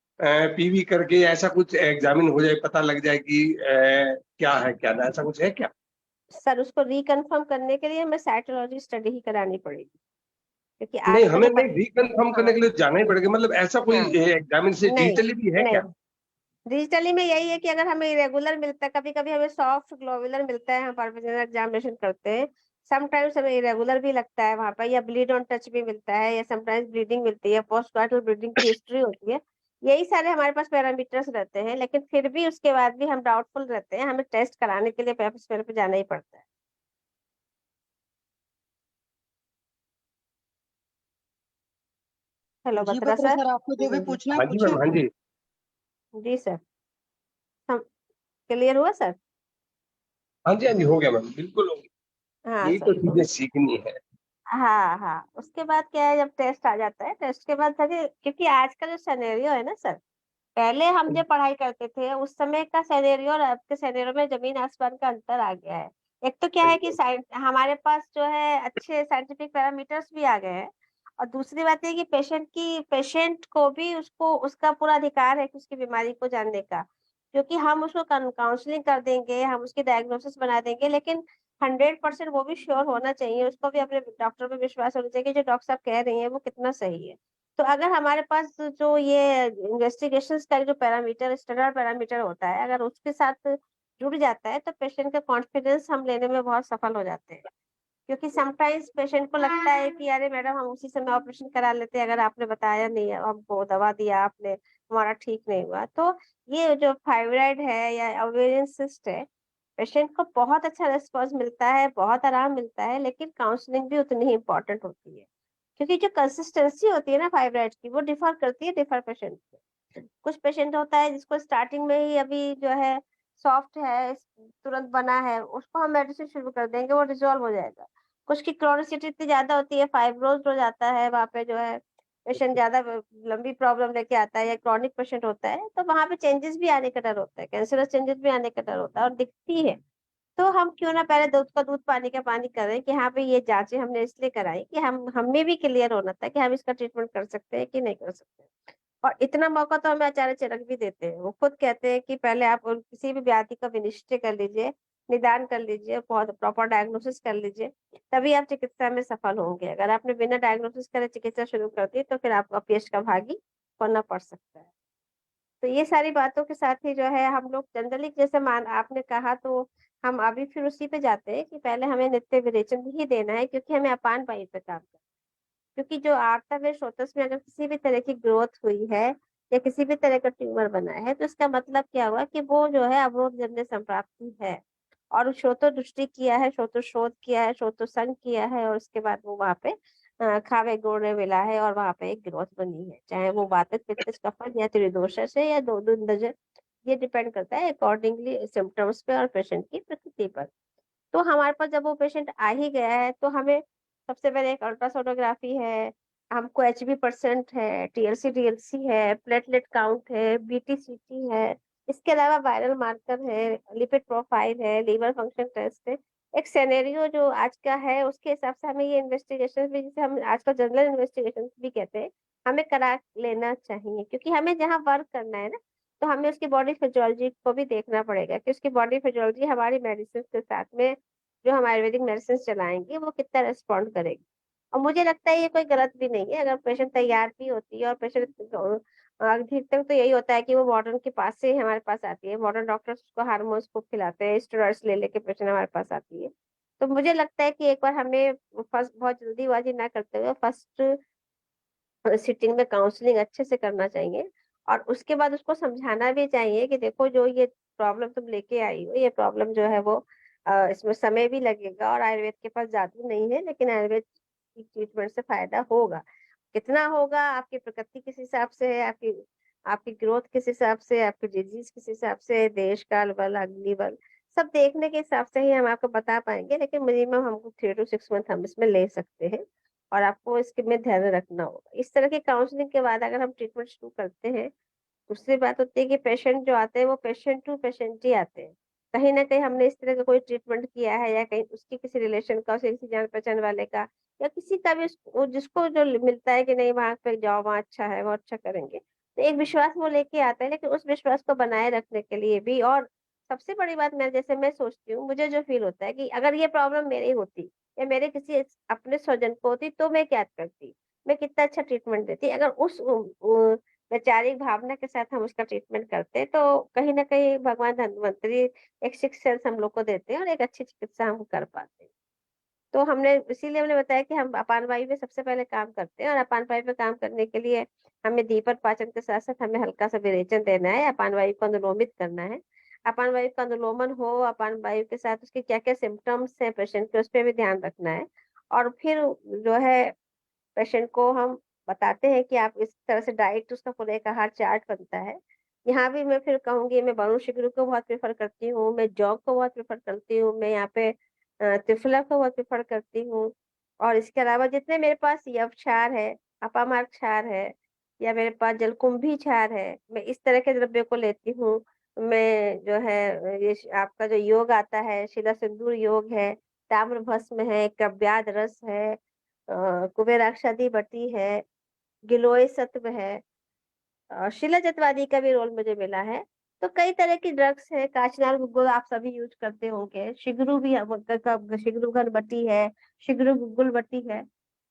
पीवी करके ऐसा कुछ एग्जामिन हो जाए, पता लग जाए कि क्या है क्या ना, ऐसा कुछ है क्या? सर उसको रिकन्फर्म करने के लिए हमें साइटोलॉजी स्टडी ही करानी पड़ेगी, क्योंकि नहीं, आजकल हमें जो नहीं, रिकन्फर्म करने हाँ के लिए जाना ही पड़ेगा, मतलब ऐसा कोई हाँ एग्जामिनेशन नहीं डिजिटली भी है नहीं, क्या? डिजिटली में यही है कि अगर हमें इरेगुलर मिलता है, कभी कभी हमें सॉफ्ट ग्लोबुलर मिलता है, हम परफेक्शन एग्जामिनेशन करते हैं, समटाइम्स हमें इरेगुलर भी लगता है वहां पर, या ब्लीड ऑन टच भी मिलता है, या समटाइम्स ब्लीडिंग मिलती है, पोस्ट पार्टल ब्लीडिंग की हिस्ट्री होती है। यही सारे हमारे पास पैरामीटर्स रहते हैं, लेकिन फिर भी उसके बाद भी हम डाउटफुल रहते हैं, हमें टेस्ट कराने के लिए पेपर पे जाना ही पड़ता है। हेलो जी बत्रा बत्रा सर। सर, आपको जो भी पूछना है हाँ जी पूछिए। मैम, हाँ जी। जी सर, हम क्लियर हुआ सर? हाँ जी, हाँ जी, हो गया मैम, बिल्कुल हो गया। हाँ यही सर। तो चीजें सीखनी है। हाँ हाँ, उसके बाद क्या है, जब टेस्ट आ जाता है, टेस्ट के बाद सर क्योंकि आज का जो सिनेरियो है ना सर, पहले हम जो पढ़ाई करते थे उस समय का सिनेरियो और अब के सिनेरियो में जमीन आसमान का अंतर आ गया है। एक तो क्या हाँ है जी, कि हमारे पास जो है अच्छे साइंटिफिक पैरामीटर्स भी आ गए हैं, और दूसरी बात है कि पेशेंट को भी उसको उसका पूरा अधिकार है कि उसकी बीमारी को जानने का, क्योंकि हम उसको काउंसलिंग कर देंगे, हम उसकी डायग्नोसिस बना देंगे, लेकिन 100% वो भी श्योर होना चाहिए, उसको भी अपने डॉक्टर पे विश्वास होना चाहिए कि जो डॉक्टर साहब कह रही हैं वो कितना सही है। तो अगर हमारे पास जो ये इन्वेस्टिगेशन का जो पैरामीटर स्टैंडर्ड पैरामीटर होता है, अगर उसके साथ जुड़ जाता है, तो पेशेंट का कॉन्फिडेंस हम लेने में बहुत सफल हो जाते हैं। क्योंकि समटाइम्स पेशेंट को लगता है कि अरे मैडम हम उसी समय ऑपरेशन करा लेते, अगर आपने बताया नहीं है, हमको दवा दिया आपने, हमारा ठीक नहीं हुआ। तो ये जो फाइब्राइड है या ओवेरियन सिस्ट है, पेशेंट को बहुत अच्छा रिस्पॉन्स मिलता है, बहुत आराम मिलता है, लेकिन काउंसलिंग भी उतनी ही इम्पोर्टेंट होती है, क्योंकि जो कंसिस्टेंसी होती है ना फाइब्राइड की, वो डिफर करती है डिफर पेशेंट से। कुछ पेशेंट होता है जिसको स्टार्टिंग में ही अभी जो है सॉफ्ट है, तुरंत बना है, उसको हम मेडिसिन शुरू कर देंगे, वो रिजॉल्व हो जाएगा। कुछ की क्रोनिसिटी इतनी ज्यादा होती है, फाइब्रोज हो जाता है, वहाँ पे जो है पेशेंट ज्यादा लंबी प्रॉब्लम लेके आता है, या क्रॉनिक पेशेंट होता है, तो वहाँ पे चेंजेस भी आने का डर होता है, कैंसरस चेंजेस भी आने का डर होता है और दिखती है। तो हम क्यों ना पहले दूध का दूध पानी का पानी करें, कि हाँ भाई ये जांचें हमने इसलिए कराई कि हम हमें भी क्लियर होना था कि हम इसका ट्रीटमेंट कर सकते हैं कि नहीं कर सकते। और इतना मौका तो हमें आचार्य चरक भी देते हैं, वो खुद कहते हैं कि पहले आप किसी भी व्याधि का विनिश्चय कर लीजिए, निदान कर लीजिए, बहुत प्रॉपर डायग्नोसिस कर लीजिए, तभी आप चिकित्सा में सफल होंगे। अगर आपने बिना डायग्नोसिस करे चिकित्सा शुरू कर दी, तो फिर आपको अपयश का भागी बनना पड़ सकता है। तो ये सारी बातों के साथ ही जो है हम लोग जनरली, जैसे मान आपने कहा, तो हम अभी फिर उसी पे जाते हैं कि पहले हमें नित्य विरेचन ही देना है, क्योंकि हमें अपान वायु पे काम करना है। क्योंकि जो आर्तव है श्रोतस में अगर किसी भी तरह की ग्रोथ हुई है, या किसी भी तरह का ट्यूमर बना है, तो इसका मतलब क्या हुआ कि वो जो है अवरोध जन्य संप्राप्ति है, और श्रोतो दृष्टि किया है, श्रोतो शोध किया है, श्रोतो संग किया है, और उसके बाद वो वहां पे खावे गुण मिला है, और वहां पे एक ग्रोथ बनी है, चाहे वो वातज पित्तज कफन या त्रिदोष है या दो दुंदज, ये डिपेंड करता है अकॉर्डिंगली सिम्टम्स पे और पेशेंट की प्रकृति पर। तो हमारे पास जब वो पेशेंट आ ही गया है, तो हमें सबसे पहले एक अल्ट्रासोनोग्राफी है, हमको HB% है, TLC है, प्लेटलेट काउंट है, BT-CT है, इसके अलावा वायरल मार्कर है, लिपिड प्रोफाइल है, लीवर फंक्शन टेस्ट है। एक सिनेरियो जो आज का है उसके हिसाब से हमें ये इन्वेस्टिगेशन भी, जिसे हम आजकल जनरल इन्वेस्टिगेशन भी कहते हैं, हमें करा लेना चाहिए, क्योंकि हमें जहाँ वर्क करना है ना, तो हमें उसकी बॉडी फिजियोलॉजी को भी देखना पड़ेगा कि उसकी बॉडी फिजियोलॉजी हमारी मेडिसिन के साथ में, जो हम आयुर्वेदिक मेडिसिन चलाएंगे, वो कितना रिस्पॉन्ड करेगी। और मुझे लगता है ये कोई गलत भी नहीं है, अगर पेशेंट तैयार भी होती है, और पेशेंट अधिकतर तो यही होता है कि वो मॉडर्न के पास से ही हमारे पास आती है, मॉडर्न डॉक्टर्स उसको हार्मोन्स खूब खिलाते हैं, स्टेरॉइड्स ले लेके पेशेंट हमारे पास आती है। तो मुझे लगता है कि एक बार हमें फर्स्ट बहुत जल्दीबाजी ना करते हुए फर्स्ट सिटिंग में काउंसलिंग अच्छे से करना चाहिए, और उसके बाद उसको समझाना भी चाहिए कि देखो जो ये प्रॉब्लम तुम लेके आई हो, ये प्रॉब्लम जो है वो इसमें समय भी लगेगा, और आयुर्वेद के पास जादू नहीं है, लेकिन आयुर्वेद की ट्रीटमेंट से फायदा होगा। कितना होगा आपकी प्रकृति किस हिसाब से है, आपकी आपकी ग्रोथ किस हिसाब से, आपकी डिजीज किस हिसाब से, देश काल बल अग्नि बल, सब देखने के हिसाब से ही हम आपको बता पाएंगे, लेकिन मिनिमम हमको 3 to 6 मंथ हम इसमें ले सकते हैं और आपको इसके में ध्यान रखना होगा। इस तरह की काउंसलिंग के बाद अगर हम ट्रीटमेंट शुरू करते हैं, दूसरी बात होती है कि पेशेंट जो आते हैं वो पेशेंट टू पेशेंट ही आते हैं। कहीं न कहीं हमने इस तरह का कोई ट्रीटमेंट किया है या कहीं उसकी किसी रिलेशन का, उसके किसी जान-पहचान वाले का या किसी का भी वो जिसको जो मिलता है कि नहीं वहाँ पे जाओ, वहाँ अच्छा है, वो अच्छा करेंगे। तो एक विश्वास वो लेके आता है, लेकिन उस विश्वास को बनाए रखने के लिए भी और सबसे बड़ी बात मैं सोचती हूँ, मुझे जो फ़ील होता है कि अगर ये प्रॉब्लम मेरी होती या मेरे किसी अपने स्वजन को होती तो मैं क्या करती? मैं कितना अच्छा ट्रीटमेंट देती। अगर उस वैचारिक भावना के साथ हम उसका ट्रीटमेंट करते हैं, तो कहीं न कहीं भगवान धन्वंतरी एक सिक्स्थ सेंस हम लोग को देते हैं और एक अच्छी चिकित्सा हम कर पाते हैं। तो हमने इसीलिए हमने बताया कि हम अपान वायु पे सबसे पहले काम करते हैं और अपान वायु पे काम करने के लिए हमें दीपक पाचन के साथ-साथ हमें हल्का-सा विरेचन देना है, अपान वायु को अनुलोमित करना है। अपान वायु का अनुलोमन हो, अपान वायु के साथ उसके क्या-क्या सिम्पटम्स हैं पेशेंट के, उस पे भी ध्यान रखना है। और फिर जो है पेशेंट को हम बताते हैं कि आप इस तरह से डाइट उसका पूरा एक आहार चार्ट बनता है। यहाँ भी मैं फिर कहूँगी मैं वरुण शिगरू को बहुत प्रेफ़र करती हूँ, मैं जौ को बहुत प्रेफ़र करती हूँ, मैं यहाँ पे त्रिफला को बहुत प्रेफ़र करती हूँ। और इसके अलावा जितने मेरे पास यव क्षार है, अपामार्ग क्षार है या मेरे पास जलकुंभी क्षार है, मैं इस तरह के द्रव्य को लेती हूँ। मैं जो है ये आपका जो योग आता है, शिला सिंदूर योग है, ताम्र भस्म है, कव्याद रस है, कुबेराक्षादी बटी है, गिलोय सत्व है, शीला जतवादी का भी रोल मुझे मिला है। तो कई तरह की ड्रग्स है, काचनार गुग्गुल आप सभी यूज़ करते होंगे, शिगरू भी शिगरू घनबट्टी है, शिगरू गुग्गुल बट्टी है।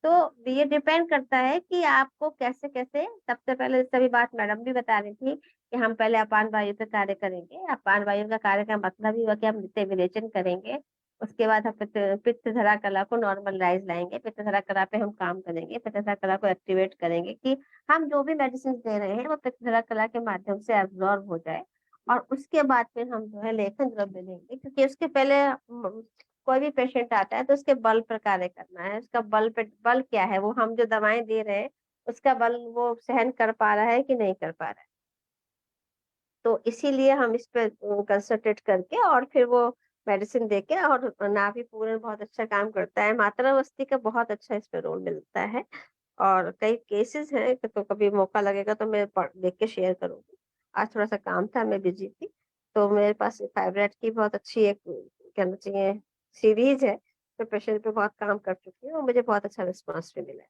तो ये डिपेंड करता है कि आपको कैसे-कैसे सबसे पहले सभी बात मैडम भी बता रही थी कि हम पहले अपान वायु पे कार्य करेंगे। अपान वायु का कार्य का मतलब ही हुआ कि हम नित्य विरेचन करेंगे। उसके बाद हम पित्तधरा कला को नॉर्मलाइज़ लाएँगे, पित्तधरा कला पे हम काम करेंगे, पित्तधरा कला को एक्टिवेट करेंगे कि हम जो भी मेडिसिन दे रहे हैं वो पित्तधरा कला के माध्यम से एब्ज़ॉर्ब हो जाए और उसके बाद फिर हम जो है लेखन द्रव्य देंगे, क्योंकि उसके पहले कोई भी पेशेंट आता है तो उसके बल पर कार्य करना है। उसका बल क्या है, वो हम जो दवाएँ दे रहे हैं, उसका बल वो सहन कर पा रहा है कि नहीं कर पा रहा है। तो इसीलिए हम इस पे कंसंट्रेट करके और फिर वो मेडिसिन देके और नाभि पूरण बहुत अच्छा काम करता है। मात्रावस्थी का बहुत अच्छा इस पे रोल मिलता है और कई केसेज़ हैं तो कभी मौका लगेगा तो मैं देख के शेयर करूँगी। आज थोड़ा-सा काम था, मैं बिज़ी थी, तो मेरे पास थायरॉइड की बहुत अच्छी एक कहना चाहिए सीरीज़ है, मैं पेशेंट पे बहुत काम कर चुकी हूँ और मुझे बहुत अच्छा रिस्पॉन्स भी मिला है।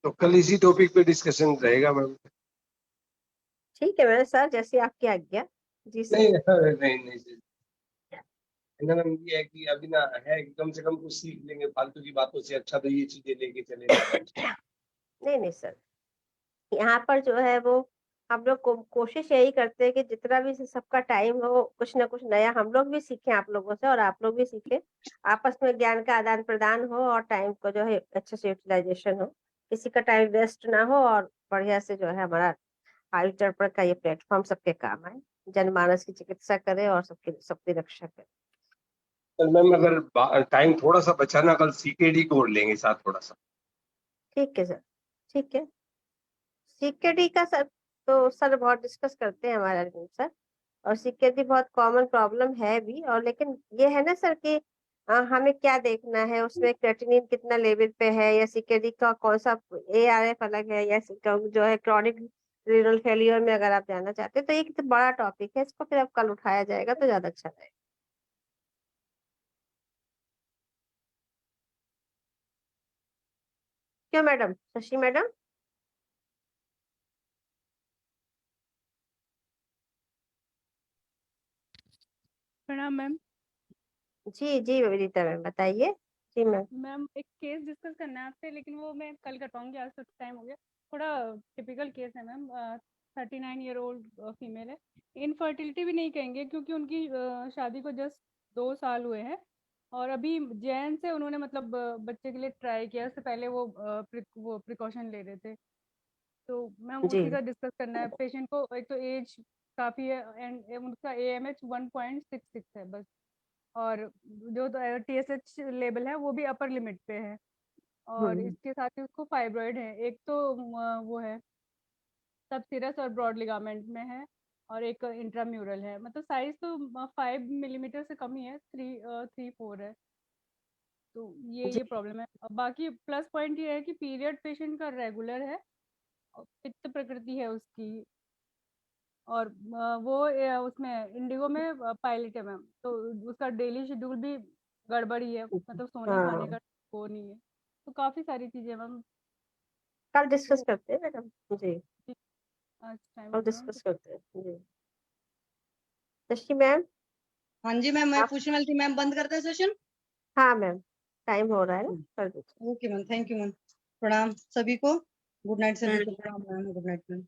तो कल इसी टॉपिक पे डिस्कशन रहेगा मैम। ठीक है मैम सर, जैसी आपकी आज्ञा। जी सर। नहीं सर। मैम ये है कि अभी ना है कि कम से कम कुछ सीख लेंगे फालतू की बातों से, अच्छा तो ये चीजें लेके चले ना। नहीं सर, यहाँ पर जो है वो हम लोग को कोशिश यही करते हैं कि जितना भी सबका टाइम हो कुछ ना कुछ नया हम लोग भी सीखें आप लोगों से और आप लोग भी सीखें। आपस में ज्ञान का आदान-प्रदान हो और टाइम को जो है अच्छे से यूटिलाइज़ेशन हो। किसी का टाइम वेस्ट ना हो और बढ़िया से जो है हमारा आयु दर्पण का ये प्लेटफ़ॉर्म सबके काम आए। जनमानस की चिकित्सा करे और सबकी रक्षा करे। कल मैम अगर टाइम थोड़ा सा बचा ना, कल सीकेडी को और लेंगे साथ थोड़ा सा। ठीक है सर, ठीक है। सीकेडी का सर तो सर बहुत डिस्कस करते हैं हमारे एडमिन सर और सीकेडी बहुत कॉमन प्रॉब्लम है भी और लेकिन ये है ना सर कि हमें क्या देखना है उसमें क्रेटिनिन कितना लेवल पे है या सीकेडी का कौन सा एआरएफ अलग है या जो है क्रॉनिक रीनल फेलियर में अगर आप जानना चाहते हैं तो ये कितना बड़ा टॉपिक है, इसको फिर अब कल उठाया जाएगा तो ज्यादा अच्छा रहेगा। क्यों मैडम, शशि मैडम? प्रणाम मैम। जी जी विनीता मैम बताइए। जी मैम। मैम एक केस डिस्कस करना है आपसे, लेकिन वो मैं कल कर पाऊंगी, आज तो टाइम हो गया। थोड़ा टिपिकल केस है मैम। 39 ईयर ओल्ड फीमेल है। इनफर्टिलिटी भी नहीं कहेंगे क्योंकि उनकी शादी को जस्ट 2 साल हुए हैं और अभी जैन से उन्होंने मतलब बच्चे के लिए ट्राई किया। उससे पहले वो प्रिकॉशन ले रहे थे, तो मैम जी उसी का डिस्कस करना है। पेशेंट को एक तो एज काफ़ी है एंड उनका AMH 1.66 है बस, और जो TSH लेवल है वो भी अपर लिमिट पे है और हम्म इसके साथ ही उसको फाइब्रॉइड है। एक तो वो है सब सिरस और ब्रॉड लिगामेंट में है और एक इंट्राम्यूरल है। मतलब साइज तो 5 मिलीमीटर से कम ही है, 3-4 है। तो ये प्रॉब्लम है। बाकी प्लस पॉइंट ये है कि पीरियड पेशेंट का रेगुलर है, पित्त प्रकृति है उसकी, और वो उसमें इंडिगो में पायलट है मैम, तो उसका डेली शेड्यूल भी गड़बड़ी है, मतलब सोने खाने का वो नहीं है। तो काफी सारी चीजें मैम। कल डिस्कस करते हैं मैडम जी, आज टाइम कल डिस्कस करते हैं जी। दृष्टि मैम। हाँ जी मैम, मैं पूछने वाली थी मैम, बंद करते हैं सेशन? हाँ मैम, टाइम हो रहा है ना, कर दीजिए। Okay ma'am, thank you ma'am. प्रणाम सभी को, गुड नाइट सभी को, प्रणाम मैम, गुड नाइट मैम।